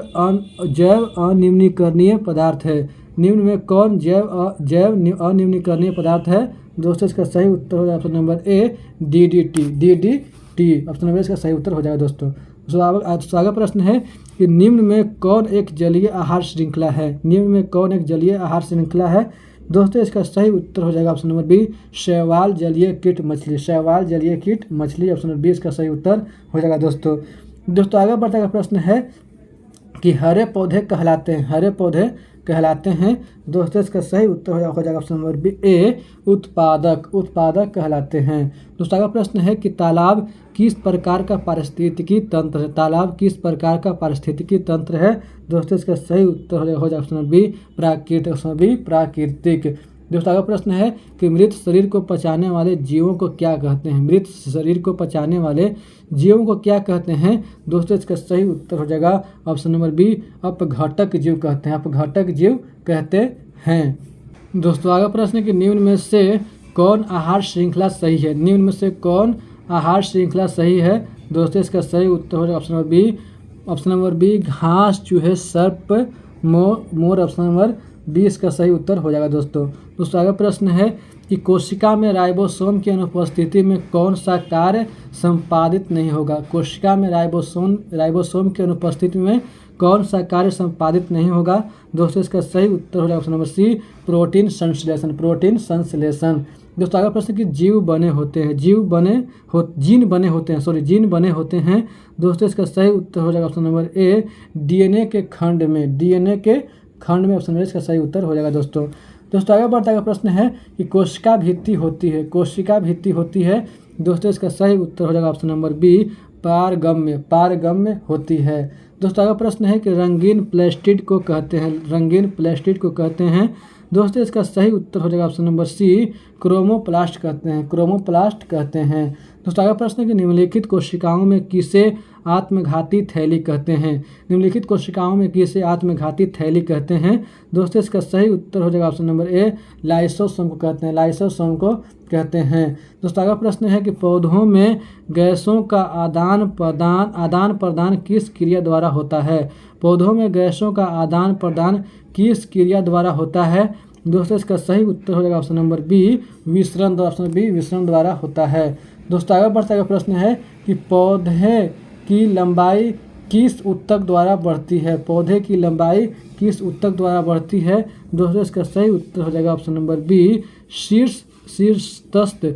अनिम्नीकरणीय पदार्थ है? निम्न में कौन जैव अनिम्नीकरणीय पदार्थ है? दोस्तों इसका सही उत्तर हो जाएगा ऑप्शन नंबर ए, DDT, ऑप्शन नंबर इसका सही उत्तर हो जाएगा। दोस्तों आगे प्रश्न है कि निम्न में कौन एक जलीय आहार श्रृंखला है? निम्न में कौन एक जलीय आहार श्रृंखला है? दोस्तों इसका सही उत्तर हो जाएगा ऑप्शन नंबर बी, शैवाल जलीय कीट मछली, शैवाल जलीय कीट मछली, ऑप्शन नंबर बी इसका सही उत्तर हो जाएगा। दोस्तों आगे बढ़ता हुआ प्रश्न है कि हरे पौधे कहलाते हैं, हरे पौधे कहलाते हैं। दोस्तों इसका सही उत्तर हो जाएगा ऑप्शन नंबर बी, ए, उत्पादक, उत्पादक कहलाते हैं। दोस्तों अगला प्रश्न है कि तालाब किस प्रकार का पारिस्थितिकी तंत्र है? तालाब किस प्रकार का पारिस्थितिकी तंत्र है? दोस्तों इसका सही उत्तर हो जाएगा ऑप्शन नंबर बी, प्राकृतिक, ऑप्शन बी, प्राकृतिक। दोस्तों अगला प्रश्न है कि मृत शरीर को पचाने वाले जीवों को क्या कहते हैं? मृत शरीर को पचाने वाले जीवों को क्या कहते हैं? दोस्तों इसका सही उत्तर हो जाएगा ऑप्शन नंबर बी, अपघटक जीव कहते हैं। अपघटक जीव कहते हैं। दोस्तों अगला प्रश्न है कि निम्न में से कौन आहार श्रृंखला सही है? निम्न में से कौन आहार श्रृंखला सही है? दोस्तों इसका सही उत्तर हो जाएगा option number B. Option number B, घास, चूहे, सर्प, मोर। ऑप्शन नंबर बी इसका सही उत्तर हो जाएगा। दोस्तों अगला प्रश्न है कि कोशिका में राइबोसोम की अनुपस्थिति में कौन सा कार्य संपादित नहीं होगा? कोशिका में राइबोसोम की अनुपस्थिति में कौन सा कार्य संपादित नहीं होगा? दोस्तों इसका सही उत्तर हो जाएगा ऑप्शन नंबर सी, प्रोटीन संश्लेषण। प्रोटीन संश्लेषण। दोस्तों अगला प्रश्न कि जीन बने होते हैं। दोस्तों इसका सही उत्तर हो जाएगा ऑप्शन नंबर ए, डीएनए के खंड में। ऑप्शन नंबर इसका सही उत्तर हो जाएगा। दोस्तों आगे बढ़ता है प्रश्न है कि कोशिका भित्ति होती है। दोस्तों इसका सही उत्तर हो जाएगा ऑप्शन नंबर बी, पारगम्य होती है। दोस्तों अगला प्रश्न है कि रंगीन प्लास्टिड को कहते हैं। दोस्तों इसका सही उत्तर हो जाएगा ऑप्शन नंबर सी, क्रोमोप्लास्ट कहते हैं। दोस्तों अगला प्रश्न है कि निम्नलिखित कोशिकाओं में किसे आत्मघाती थैली कहते हैं? दोस्तों इसका सही उत्तर हो जाएगा ऑप्शन नंबर ए, लाइसोसोम को कहते हैं। दोस्तों अगला प्रश्न है कि पौधों में गैसों का आदान प्रदान किस क्रिया द्वारा होता है? दोस्तों इसका सही उत्तर हो जाएगा ऑप्शन नंबर बी, विसरण द्वारा होता है। दोस्तों आगे बढ़ता है प्रश्न है कि पौधे की लंबाई किस ऊतक द्वारा बढ़ती है? दोस्तों इसका सही उत्तर हो जाएगा ऑप्शन नंबर बी, शीर्षस्थ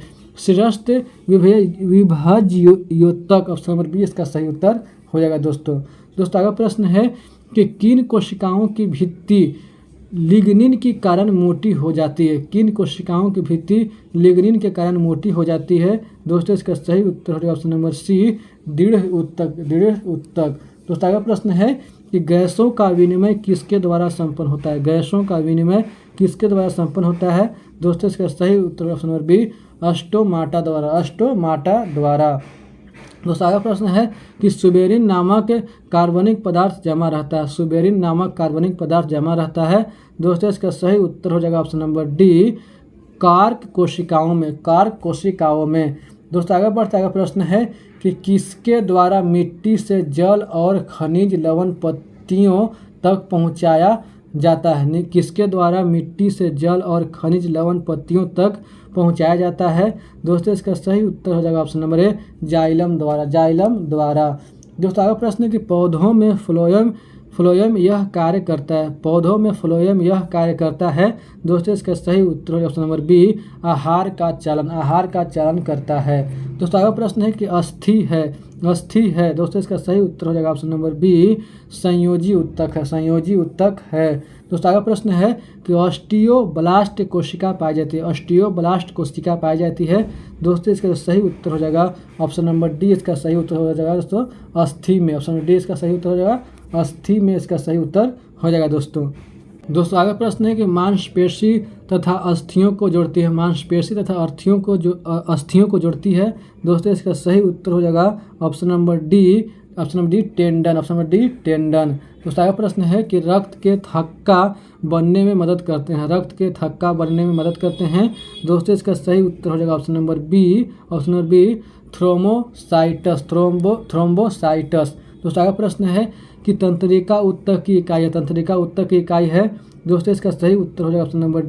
विभाज्योतक। ऑप्शन नंबर बी इसका सही उत्तर हो जाएगा। दोस्तों अगला प्रश्न है कि किन कोशिकाओं की भित्ति लिग्निन के कारण मोटी हो जाती है? दोस्तों इसका सही उत्तर हो जाएगा ऑप्शन नंबर सी, दृढ़ ऊतक। दोस्तों अगला प्रश्न है कि गैसों का विनिमय किसके द्वारा संपन्न होता है? दोस्तों इसका सही उत्तर ऑप्शन नंबर बी, अस्टोमाटा द्वारा। दोस्तों अगला प्रश्न है कि सुबेरिन नामक कार्बनिक पदार्थ जमा रहता है। दोस्तों इसका सही उत्तर हो जाएगा ऑप्शन नंबर डी, कार्क कोशिकाओं में। दोस्तों आगे बढ़ता है प्रश्न है कि किसके द्वारा मिट्टी से जल और खनिज लवण पत्तियों तक पहुँचाया जाता है? दोस्तों इसका सही उत्तर हो जाएगा ऑप्शन नंबर ए, जाइलम द्वारा। दोस्तों आगे प्रश्न है कि पौधों में फ्लोएम यह कार्य करता है। दोस्तों इसका सही उत्तर हो ऑप्शन नंबर बी, आहार का चालन करता है। दोस्तों आगे प्रश्न है कि अस्थि है। दोस्तों इसका सही उत्तर हो जाएगा ऑप्शन नंबर बी, संयोजी ऊतक है। दोस्तों आगे प्रश्न है कि ऑस्टियोब्लास्ट कोशिका पाई जाती है। दोस्तों इसका सही उत्तर हो जाएगा ऑप्शन नंबर डी, इसका सही उत्तर हो जाएगा दोस्तों अस्थि में। ऑप्शन नंबर डी इसका सही उत्तर हो जाएगा अस्थि में, इसका सही उत्तर हो जाएगा। दोस्तों आगे प्रश्न है कि मांसपेशी तथा अस्थियों को जोड़ती है। दोस्तों इसका सही उत्तर हो जाएगा ऑप्शन नंबर डी, टेंडन। दोस्तों आगे प्रश्न है कि रक्त के थक्का बनने में मदद करते हैं। दोस्तों इसका सही उत्तर हो जाएगा ऑप्शन नंबर बी, थ्रोम्बोसाइटस। दोस्तों आगे प्रश्न है कि तंत्रिका ऊतक की इकाई है। दोस्तों इसका सही उत्तर हो जाएगा ऑप्शन नंबर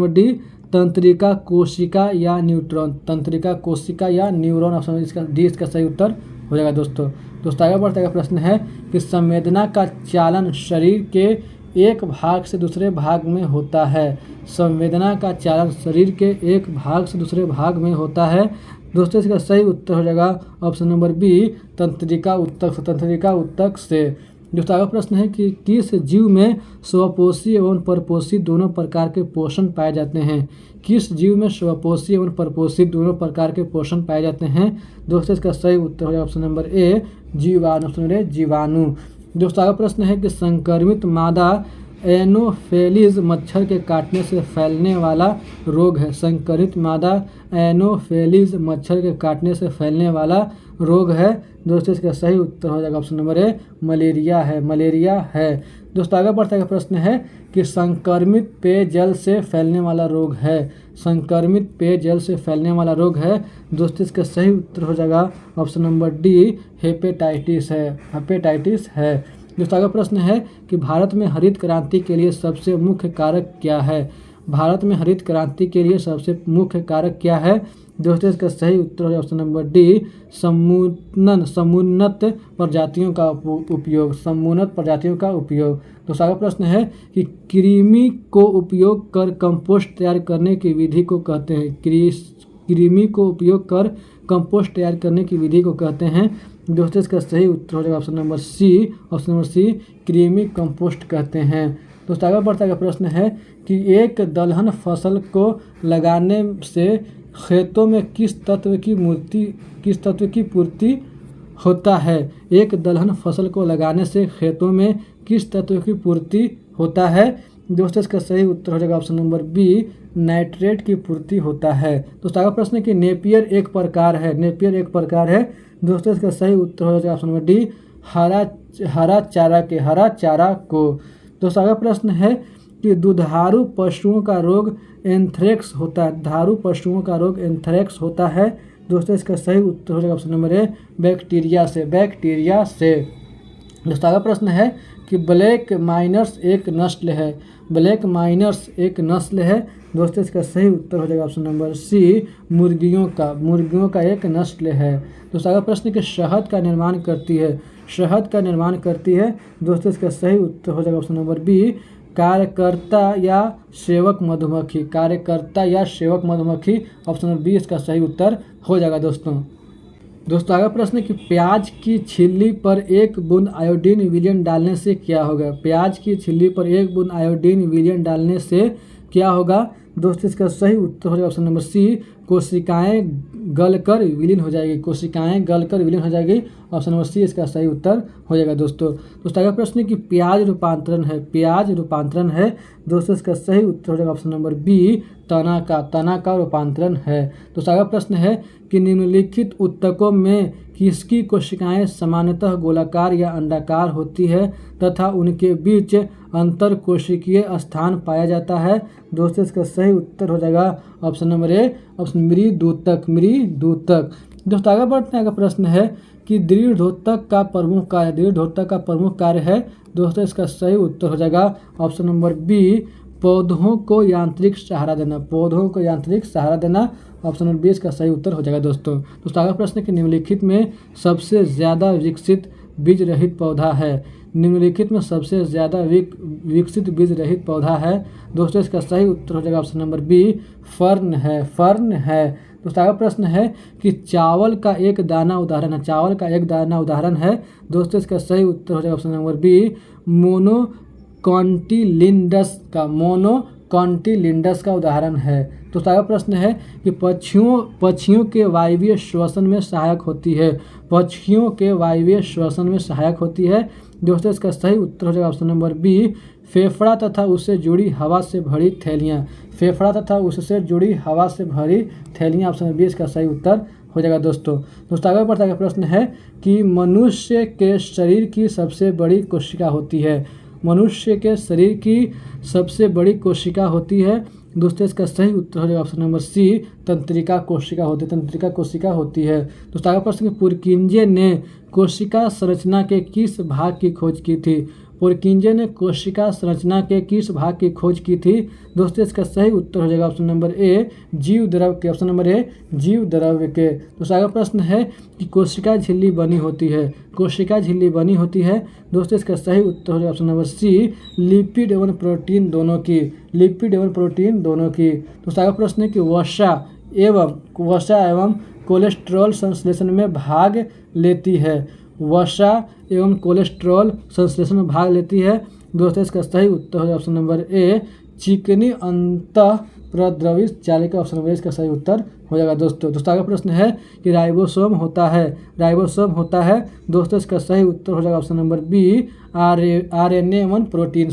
डी, तंत्रिका कोशिका या न्यूरॉन। ऑप्शन इसका सही उत्तर हो जाएगा। दोस्तों आगे बढ़ता है प्रश्न है कि संवेदना का चालन शरीर के एक भाग से दूसरे भाग में होता है। दोस्तों इसका सही उत्तर हो जाएगा ऑप्शन नंबर बी, तंत्रिका ऊतक से। दोस्तों आगे प्रश्न है कि किस जीव में स्वपोषी एवं परपोषी दोनों प्रकार के पोषण पाए जाते हैं? दोस्तों इसका सही उत्तर हो जाएगा ऑप्शन नंबर ए, जीवाणु। दोस्तों आगे प्रश्न है कि संक्रमित मादा एनोफेलिज मच्छर के काटने से फैलने वाला रोग है। संक्रमित मादा एनोफेलिज मच्छर के काटने से फैलने वाला रोग है। दोस्तों इसका सही उत्तर हो जाएगा ऑप्शन नंबर ए, मलेरिया है। मलेरिया है। दोस्तों आगे बढ़ता है प्रश्न है कि संक्रमित पेयजल से फैलने वाला रोग है। संक्रमित पेयजल से फैलने वाला रोग है। दोस्तों इसका सही उत्तर हो जाएगा ऑप्शन नंबर डी, हेपेटाइटिस है। हेपेटाइटिस है। दोस्तों आगे प्रश्न है कि भारत में हरित क्रांति के लिए सबसे मुख्य कारक क्या है। भारत में हरित क्रांति के लिए सबसे मुख्य कारक क्या है। दोस्तों इसका सही उत्तर है ऑप्शन नंबर डी, समुन्नत प्रजातियों का उपयोग। समुन्नत प्रजातियों का उपयोग। दोस्तों आगे प्रश्न है कि कृमि को उपयोग कर कंपोस्ट तैयार करने की विधि को कहते हैं। कृमि को उपयोग कर कंपोस्ट तैयार करने की विधि को कहते हैं। दोस्तों इसका सही उत्तर हो जाएगा option number C. Option number C, कृमि कंपोस्ट कहते हैं। दोस्तों आगे बढ़ता है प्रश्न है कि एक दलहन फसल को लगाने से खेतों में किस तत्व की पूर्ति होता है। एक दलहन फसल को लगाने से खेतों में किस तत्व की पूर्ति होता है। दोस्तों इसका सही उत्तर हो जाएगा ऑप्शन नंबर बी, नाइट्रेट की पूर्ति होता है। दोस्तों आगे प्रश्न है कि नेपियर एक प्रकार है। नेपियर एक प्रकार है। दोस्तों इसका सही उत्तर हो जाएगा ऑप्शन नंबर डी, हरा चारा को। दोस्तों आगे प्रश्न है कि दुधारू पशुओं का रोग एंथ्रेक्स होता है। दुधारू पशुओं का रोग एंथ्रेक्स होता है। दोस्तों इसका सही उत्तर हो जाएगा ऑप्शन नंबर ए, बैक्टीरिया से। बैक्टीरिया से। दोस्तों आगे प्रश्न है कि ब्लैक माइनर्स एक नस्ल है। ब्लैक माइनर्स एक नस्ल है। दोस्तों इसका सही उत्तर हो जाएगा ऑप्शन नंबर सी, मुर्गियों का एक नस्ल है। दोस्तों आगे प्रश्न कि शहद का निर्माण करती है। शहद का निर्माण करती है। दोस्तों इसका सही उत्तर हो जाएगा ऑप्शन नंबर बी, कार्यकर्ता या सेवक मधुमक्खी। कार्यकर्ता या सेवक मधुमक्खी। ऑप्शन नंबर बी इसका सही उत्तर हो जाएगा। दोस्तों आगे प्रश्न कि प्याज की छिल्ली पर 1 बूंद आयोडीन विलयन डालने से क्या होगा। प्याज की छिल्ली पर 1 बूंद आयोडीन विलयन डालने से क्या होगा। दोस्तों इसका सही उत्तर हो जाएगा ऑप्शन नंबर सी, कोशिकाएं गलकर विलीन हो जाएगी। कोशिकाएं गलकर विलीन हो जाएगी। ऑप्शन नंबर सी इसका सही उत्तर हो जाएगा। दोस्तों आगे प्रश्न कि प्याज रूपांतरण है। प्याज रूपांतरण है। दोस्तों इसका सही उत्तर हो जाएगा ऑप्शन नंबर बी, तना का रूपांतरण है। दोस्तों आगे प्रश्न है कि निम्नलिखित ऊतकों में किसकी कोशिकाएं सामान्यतः गोलाकार या अंडाकार होती है तथा उनके बीच अंतर कोशिकीय स्थान पाया जाता है। दोस्तों इसका सही उत्तर हो जाएगा ऑप्शन नंबर ए, ऑप्शन मृदूतक। दोस्तों आगे बढ़ते हैं। आगे प्रश्न है कि दृढ़ोतक का प्रमुख कार्य है। दोस्तों इसका सही उत्तर हो जाएगा ऑप्शन नंबर बी, पौधों को यांत्रिक सहारा देना। ऑप्शन नंबर बी इसका सही उत्तर हो जाएगा। दोस्तों आगे प्रश्न कि निम्नलिखित में सबसे ज़्यादा विकसित बीज रहित पौधा है। निम्नलिखित में सबसे ज़्यादा विकसित बीज रहित पौधा है। दोस्तों इसका सही उत्तर हो जाएगा ऑप्शन नंबर बी, फर्न है। दोस्तों आगे प्रश्न है कि चावल का एक दाना उदाहरण है। दोस्तों इसका सही उत्तर हो जाएगा ऑप्शन नंबर बी, मोनोकॉन्टिलिडस का उदाहरण है। दोस्तों आगे प्रश्न है कि पक्षियों के वायवीय श्वसन में सहायक होती है। दोस्तों इसका सही उत्तर हो जाएगा ऑप्शन नंबर बी, फेफड़ा तथा उससे जुड़ी हवा से भरी थैलियाँ। ऑप्शन नंबर बी इसका सही उत्तर हो जाएगा। दोस्तों आगे बढ़ता है प्रश्न है कि मनुष्य के शरीर की सबसे बड़ी कोशिका होती है। दोस्तों इसका सही उत्तर हो जाएगा ऑप्शन नंबर सी, तंत्रिका कोशिका होती है। दोस्तों आगे प्रश्न कि पुरकिंजे ने कोशिका संरचना के किस भाग की खोज की थी। दोस्तों इसका सही उत्तर हो जाएगा ऑप्शन नंबर ए, जीव द्रव के। दोस्तों आगे प्रश्न है कि कोशिका झिल्ली बनी होती है। दोस्तों इसका सही उत्तर हो जाएगा ऑप्शन नंबर सी, लिपिड एवं प्रोटीन दोनों की। दोस्तों आगे प्रश्न है कि वसा एवं कोलेस्ट्रॉल संश्लेषण में भाग लेती है। दोस्तों इसका सही उत्तर हो जाएगा ऑप्शन नंबर ए, चिकनी अंतःप्रद्रवी चालिका। ऑप्शन नंबर इसका सही उत्तर हो जाएगा दोस्तों। दोस्तों अगला प्रश्न है कि राइबोसोम होता है दोस्तों इसका सही उत्तर हो जाएगा option number B RNA-1 protein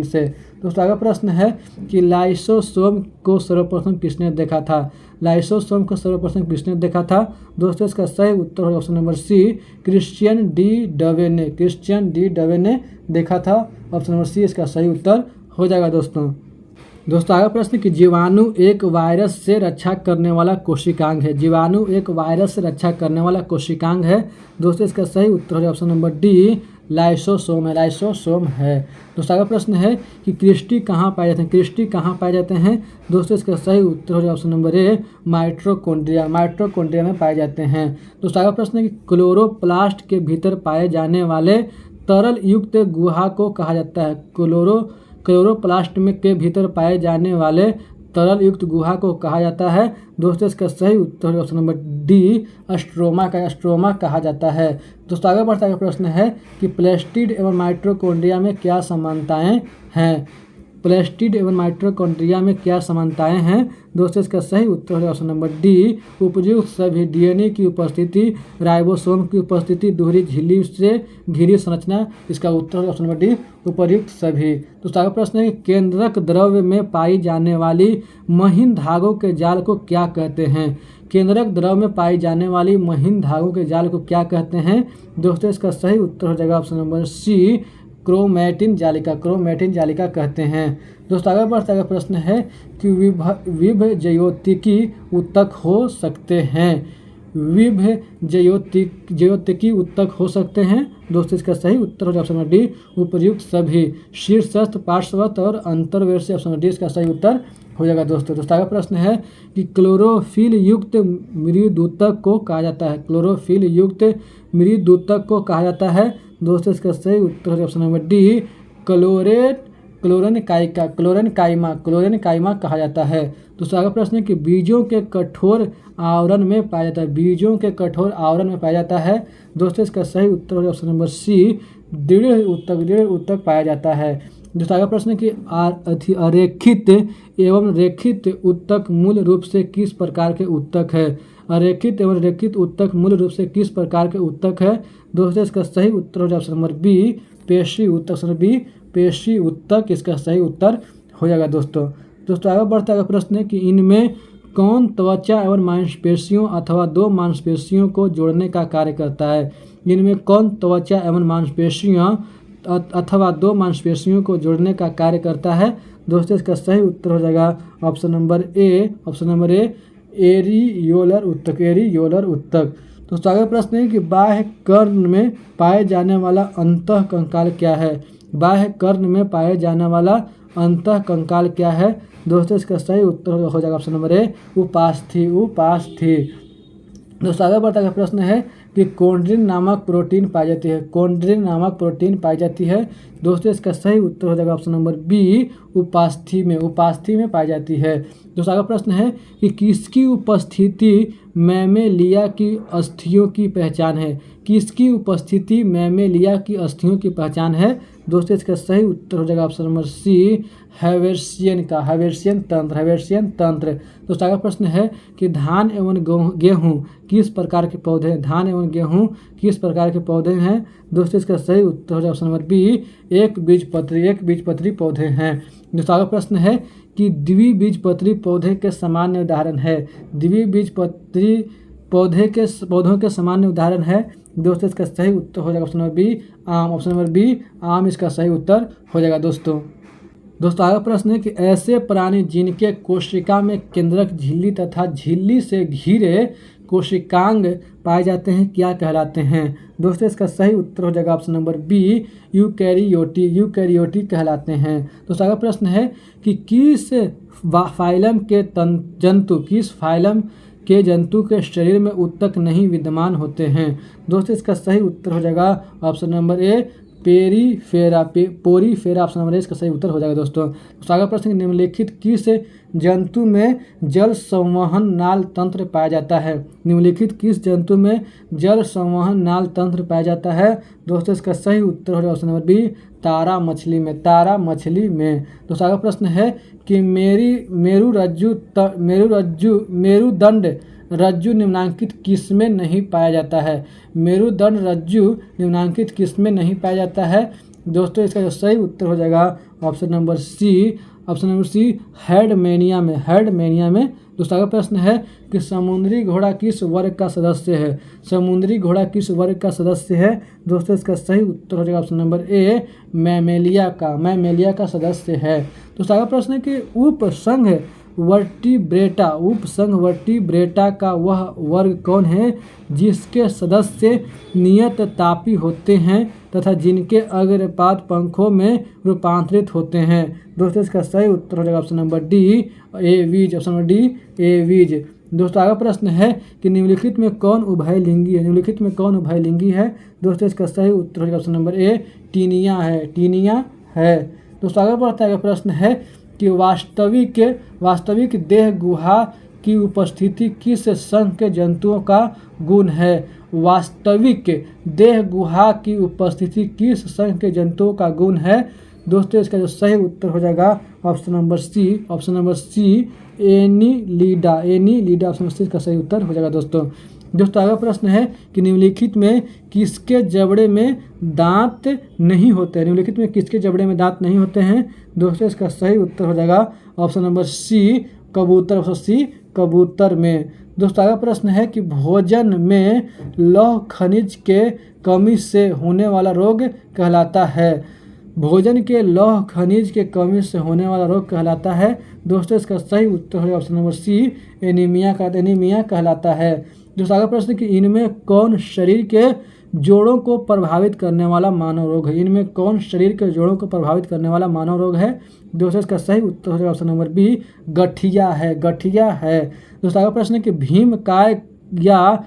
से। दोस्तों अगला प्रश्न है कि लाइसोसोम को सर्वप्रथम किसने देखा था दोस्तों इसका सही उत्तर हो option number C Christian de Duve ने देखा था। ऑप्शन नंबर सी इसका सही उत्तर हो जाएगा दोस्तों। अगला प्रश्न कि जीवाणु एक वायरस से रक्षा करने वाला कोशिकांग है दोस्तों इसका सही उत्तर हो जाएगा ऑप्शन नंबर डी लाइसोसोम है। दोस्तों अगला प्रश्न है कि क्रिस्टी कहाँ पाए जाते हैं दोस्तों इसका सही उत्तर हो जाएगा ऑप्शन नंबर ए माइटोकॉन्ड्रिया में पाए जाते हैं। दोस्तों अगला प्रश्न है कि क्लोरोप्लास्ट के भीतर पाए जाने वाले तरल युक्त गुहा को कहा जाता है क्लोरोप्लास्ट में के भीतर पाए जाने वाले तरल युक्त गुहा को कहा जाता है दोस्तों इसका सही उत्तर ऑप्शन नंबर डी स्ट्रोमा कहा जाता है। दोस्तों आगे बढ़ता है प्रश्न है कि प्लेस्टिड एवं माइटोकॉन्ड्रिया में क्या समानताएं हैं दोस्तों इसका सही उत्तर है ऑप्शन नंबर डी उपयुक्त सभी डीएनए की उपस्थिति राइबोसोम की उपस्थिति दोहरी झिल्ली से घिरी संरचना इसका उत्तर है ऑप्शन नंबर डी उपयुक्त सभी। दोस्तों आगे प्रश्न है केंद्रक द्रव्य में पाई जाने वाली महीन धागों के जाल को क्या कहते हैं दोस्तों इसका सही उत्तर हो जाएगा ऑप्शन नंबर सी क्रोमैटिन जालिका कहते हैं। दोस्तों आगे बढ़ता है प्रश्न है कि विभजयोतिकी ऊतक हो सकते हैं दोस्तों इसका सही उत्तर हो जाएगा ऑप्शन नंबर डी उपयुक्त सभी शीर्षस्थ पार्श्वस्थ और अंतर्वेशी ऑप्शन नंबर डी इसका सही उत्तर हो जाएगा दोस्तों। आगे प्रश्न है कि क्लोरोफिल युक्त मृदूतक को कहा जाता है दोस्तों इसका सही उत्तर है ऑप्शन नंबर डी क्लोरेन काइमा कहा जाता है। दोस्तों आगे प्रश्न है कि बीजों के कठोर आवरण में पाया जाता है दोस्तों इसका सही उत्तर है ऑप्शन नंबर सी दृढ़ ऊतक पाया जाता है। दोस्तों आगे प्रश्न है कि अरेखित एवं रेखित ऊतक मूल रूप से किस प्रकार के ऊतक है दोस्तों इसका सही उत्तर हो जाएगा ऑप्शन नंबर बी पेशी ऊतक इसका सही उत्तर हो जाएगा दोस्तों। आगे बढ़ता है प्रश्न है कि इनमें कौन त्वचा एवं मांसपेशियों अथवा दो मांसपेशियों को जोड़ने का कार्य करता है दोस्तों इसका सही उत्तर हो जाएगा ऑप्शन नंबर ए एरियोलर ऊतक। दोस्तों आगे प्रश्न है कि बाह्य कर्ण में पाए जाने वाला अंतःकंकाल क्या है दोस्तों इसका सही उत्तर हो जाएगा ऑप्शन नंबर ए उपास्थि। दोस्तों आगे बढ़ता है प्रश्न है कि कोंड्रिन नामक प्रोटीन पाई जाती है दोस्तों इसका सही उत्तर हो जाएगा ऑप्शन नंबर बी उपास्थि में पाई जाती है। दोस्तों आगे प्रश्न है कि किसकी उपस्थिति मैमेलिया की अस्थियों की पहचान है दोस्तों इसका सही उत्तर हो जाएगा ऑप्शन नंबर सी हैवेर्सियन तंत्र। दोस्तों आगे प्रश्न है कि धान एवं गेहूँ किस प्रकार के पौधे हैं दोस्तों इसका सही उत्तर हो जाएगा ऑप्शन नंबर बी एक बीजपत्री पौधे हैं। दोस्तों आगे प्रश्न है कि द्विबीजपत्री पौधे के सामान्य उदाहरण है दोस्तों इसका सही उत्तर हो जाएगा ऑप्शन नंबर बी आम इसका सही उत्तर हो जाएगा दोस्तों। आगे प्रश्न है कि ऐसे प्राणी जिनके कोशिका में केंद्रक झिल्ली तथा झिल्ली से घिरे कोशिकांग पाए जाते हैं क्या कहलाते हैं दोस्तों इसका सही उत्तर हो जाएगा ऑप्शन नंबर बी यूकैरियोटी कहलाते हैं। दोस्तों आगे प्रश्न है कि किस फाइलम के जंतु के शरीर में ऊतक नहीं विद्यमान होते हैं दोस्तों इसका सही उत्तर हो जाएगा option number A porifera porifera option number A इसका सही उत्तर हो जाएगा दोस्तों। तो अगला प्रश्न, निम्नलिखित किस जंतु में जल संवहन नाल तंत्र पाया जाता है? निम्नलिखित किस जंतु में जल संवहन नाल तंत्र पाया जाता है? दोस्तों इसका सही उत्तर हो जाएगा ऑप्शन नंबर बी, तारा मछली में। तारा मछली में। दोस्तों अगला प्रश्न है कि मेरुदंड रज्जु निम्नांकित किस में नहीं पाया जाता है? मेरुदंड रज्जु निम्नांकित किस में नहीं पाया जाता है? दोस्तों इसका जो सही उत्तर हो जाएगा ऑप्शन नंबर सी, हेडमेनिया में। हेडमेनिया में। दोस्तों अगला प्रश्न है कि समुद्री घोड़ा किस वर्ग का सदस्य है? समुद्री घोड़ा किस वर्ग का सदस्य है? दोस्तों इसका सही उत्तर हो जाएगा ऑप्शन नंबर ए, मैमेलिया का सदस्य है। दोस्तों अगला प्रश्न है कि उपसंघ वर्टिब्रेटा का वह वर्ग कौन है जिसके सदस्य नियत तापी होते हैं तथा जिनके अग्रपाद पंखों में रूपांतरित होते हैं? दोस्तों इसका सही उत्तर हो जाएगा option number D, aves. Option number D, aves. दोस्तों अगला प्रश्न है कि निम्नलिखित में कौन उभयलिंगी है? निम्नलिखित में कौन उभयलिंगी है? दोस्तों इसका सही उत्तर हो जाएगा ऑप्शन नंबर ए, टीनिया है। दोस्तों अगला बढ़ता है प्रश्न है कि वास्तविक देह गुहा की उपस्थिति किस संघ के जंतुओं का गुण है? वास्तविक देह गुहा की उपस्थिति किस संघ के जंतुओं का गुण है? दोस्तों इसका जो सही उत्तर हो जाएगा option number C, annelida. Option number C का सही उत्तर हो जाएगा दोस्तों। अगला प्रश्न है कि निम्नलिखित में किसके जबड़े में दांत नहीं होते हैं? निम्नलिखित में किसके जबड़े में दांत नहीं होते हैं? दोस्तों इसका सही उत्तर हो जाएगा ऑप्शन नंबर सी, कबूतर में। दोस्तों अगला प्रश्न है कि भोजन में लौह खनिज के कमी से होने वाला रोग कहलाता है? भोजन के लौह खनिज के कमी से होने वाला रोग कहलाता है? दोस्तों इसका सही उत्तर हो ऑप्शन नंबर सी, एनीमिया कहलाता है। दोस्तों अगला प्रश्न कि इनमें कौन शरीर के जोड़ों को प्रभावित करने वाला मानव रोग है? इनमें कौन शरीर के जोड़ों को प्रभावित करने वाला मानव रोग है? दोस्तों इसका सही उत्तर हो जाएगा ऑप्शन नंबर बी, गठिया है। दोस्तों अगला प्रश्न है कि भीमकाय या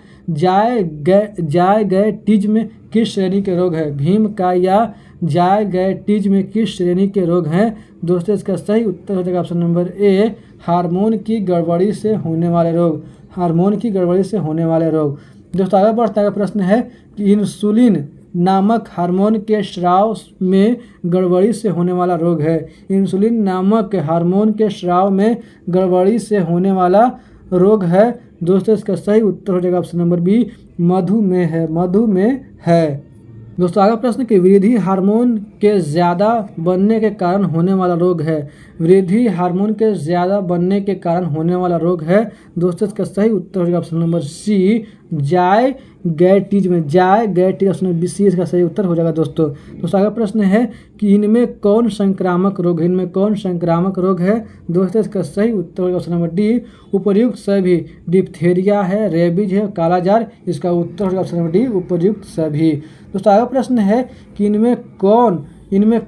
जायगैटिज्म किस श्रेणी के रोग है? भीमकाय या जायगैटिज्म में किस श्रेणी के रोग हैं? दोस्तों इसका सही उत्तर हो जाएगा ऑप्शन नंबर ए, हार्मोन की गड़बड़ी से होने वाले रोग। दोस्तों आगे बढ़ता है प्रश्न है कि इंसुलिन नामक हार्मोन के स्राव में गड़बड़ी से होने वाला रोग है। इंसुलिन नामक हार्मोन के स्राव में गड़बड़ी से होने वाला रोग है। दोस्तों इसका सही उत्तर हो जाएगा ऑप्शन नंबर बी, मधुमेह है। दोस्तों आगे प्रश्न कि वृद्धि हार्मोन के ज़्यादा बनने के कारण होने वाला रोग है। वृद्धि हार्मोन के ज़्यादा बनने के कारण होने वाला रोग है। दोस्तों इसका सही उत्तर हो जाएगा ऑप्शन नंबर सी, जायगैटिज्म ऑप्शन नंबर सी इसका सही उत्तर हो जाएगा दोस्तों। आगे प्रश्न है कि इनमें कौन संक्रामक रोग है? दोस्तों इसका सही उत्तर होगा ऑप्शन नंबर डी, उपर्युक्त सभी। डिप्थेरिया है, रेबीज है, कालाजार। इसका उत्तर होगा ऑप्शन नंबर डी, उपर्युक्त सभी। दोस्तों आगे प्रश्न है कि इनमें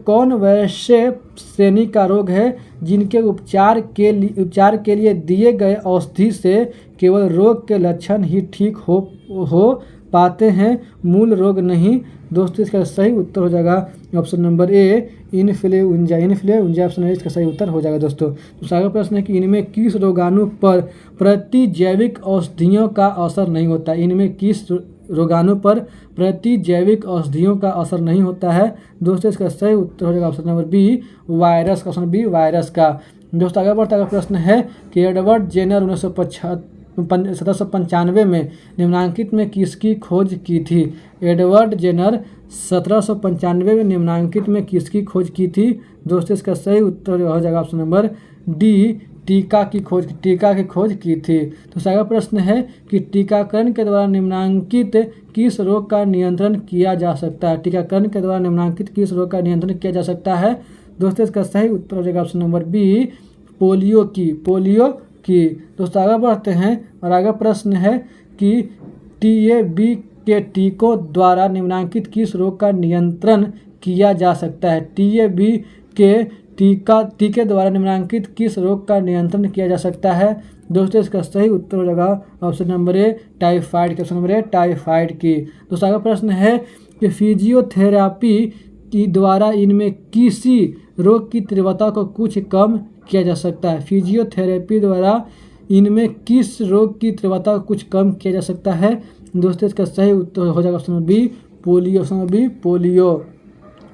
कौन वैसे श्रेणी का रोग है जिनके उपचार के लिए दिए गए औषधि से केवल रोग के लक्षण ही ठीक हो पाते हैं, मूल रोग नहीं? दोस्तों इसका सही उत्तर हो जाएगा option number A, influenza option A इसका सही उत्तर हो जाएगा दोस्तों। आगे प्रश्न है कि इनमें किस रोगाणु पर प्रतिजैविक औषधियों का असर नहीं होता? इनमें किस रोगाणु पर प्रतिजैविक औषधियों का असर नहीं होता है? दोस्तों इसका सही उत्तर हो जाएगा ऑप्शन नंबर बी, वायरस का। दोस्तों आगे बढ़ता है प्रश्न है कि एडवर्ड जेनर 1795 में निम्नांकित में किसकी खोज की थी? एडवर्ड जेनर 1795 में निम्नांकित में किसकी खोज की थी? दोस्तों इसका सही उत्तर हो जाएगा ऑप्शन नंबर डी, टीका की खोज की थी। तो अगला प्रश्न है कि टीकाकरण के द्वारा निम्नांकित किस रोग का नियंत्रण किया जा सकता है? टीकाकरण के द्वारा निम्नांकित किस रोग का नियंत्रण किया जा सकता है? दोस्तों इसका सही उत्तर हो जाएगा ऑप्शन नंबर बी, पोलियो की। दोस्तों आगे बढ़ते हैं और आगे प्रश्न है कि टीबी के टीकों द्वारा निम्नांकित किस रोग का नियंत्रण किया जा सकता है? टीबी के टीके द्वारा निम्नांकित किस रोग का नियंत्रण किया जा सकता है? दोस्तों इसका सही उत्तर हो जाएगा ऑप्शन नंबर ए, टाइफाइड की। दोस्तों आगे प्रश्न है कि फिजियोथेरेपी की द्वारा इनमें किसी रोग की तीव्रता को कुछ कम किया जा सकता है। फिजियोथेरेपी द्वारा इनमें किस रोग की तीव्रता को कुछ कम किया जा सकता है। दोस्तों इसका सही उत्तर हो जाएगा option number B polio. Option number B polio.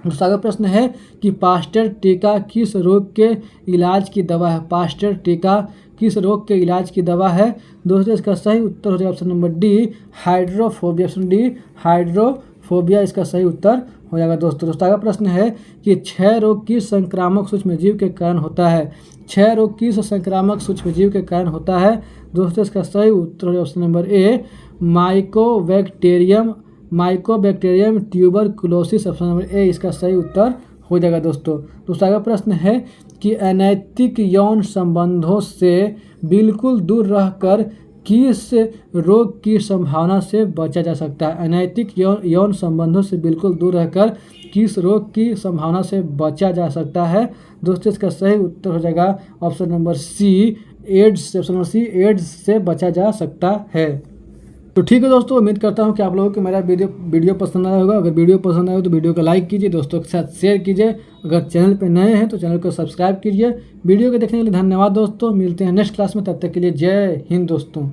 दूसरा अगला प्रश्न है कि पास्टर टीका किस रोग के इलाज की दवा है। पास्टर टीका किस रोग के इलाज की दवा है। दोस्तों इसका सही उत्तर हो जाएगा option number D hydrophobia. Option D hydrophobia इसका सही उत्तर हो जाएगा। दोस्तों अगला प्रश्न है कि क्षय रोग किस संक्रामक सूक्ष्मजीव के कारण होता है। क्षय रोग किस संक्रामक सूक्ष्मजीव के कारण होता है। दोस्तों इसका सही उत्तर हो जाएगा option number A Mycobacterium tuberculosis. Option number A इसका सही उत्तर हो जाएगा। दोस्तों दूसरा अगला प्रश्न है कि अनैतिक यौन संबंधों से बिल्कुल दूर रहकर किस रोग की संभावना से बचा जा सकता है। अनैतिक यौन संबंधों से बिल्कुल दूर रहकर किस रोग की संभावना से बचा जा सकता है। दोस्तों इसका सही उत्तर हो जाएगा option number C AIDS. Option number C AIDS से बचा जा सकता है। तो ठीक है दोस्तों, उम्मीद करता हूँ कि आप लोगों को मेरा वीडियो पसंद आया होगा। अगर वीडियो पसंद आया हो तो वीडियो को लाइक कीजिए, दोस्तों के साथ शेयर कीजिए। अगर चैनल पे नए हैं तो चैनल को सब्सक्राइब कीजिए। वीडियो को देखने के लिए धन्यवाद दोस्तों। मिलते हैं नेक्स्ट क्लास में, तब तक के लिए जय हिंद दोस्तों।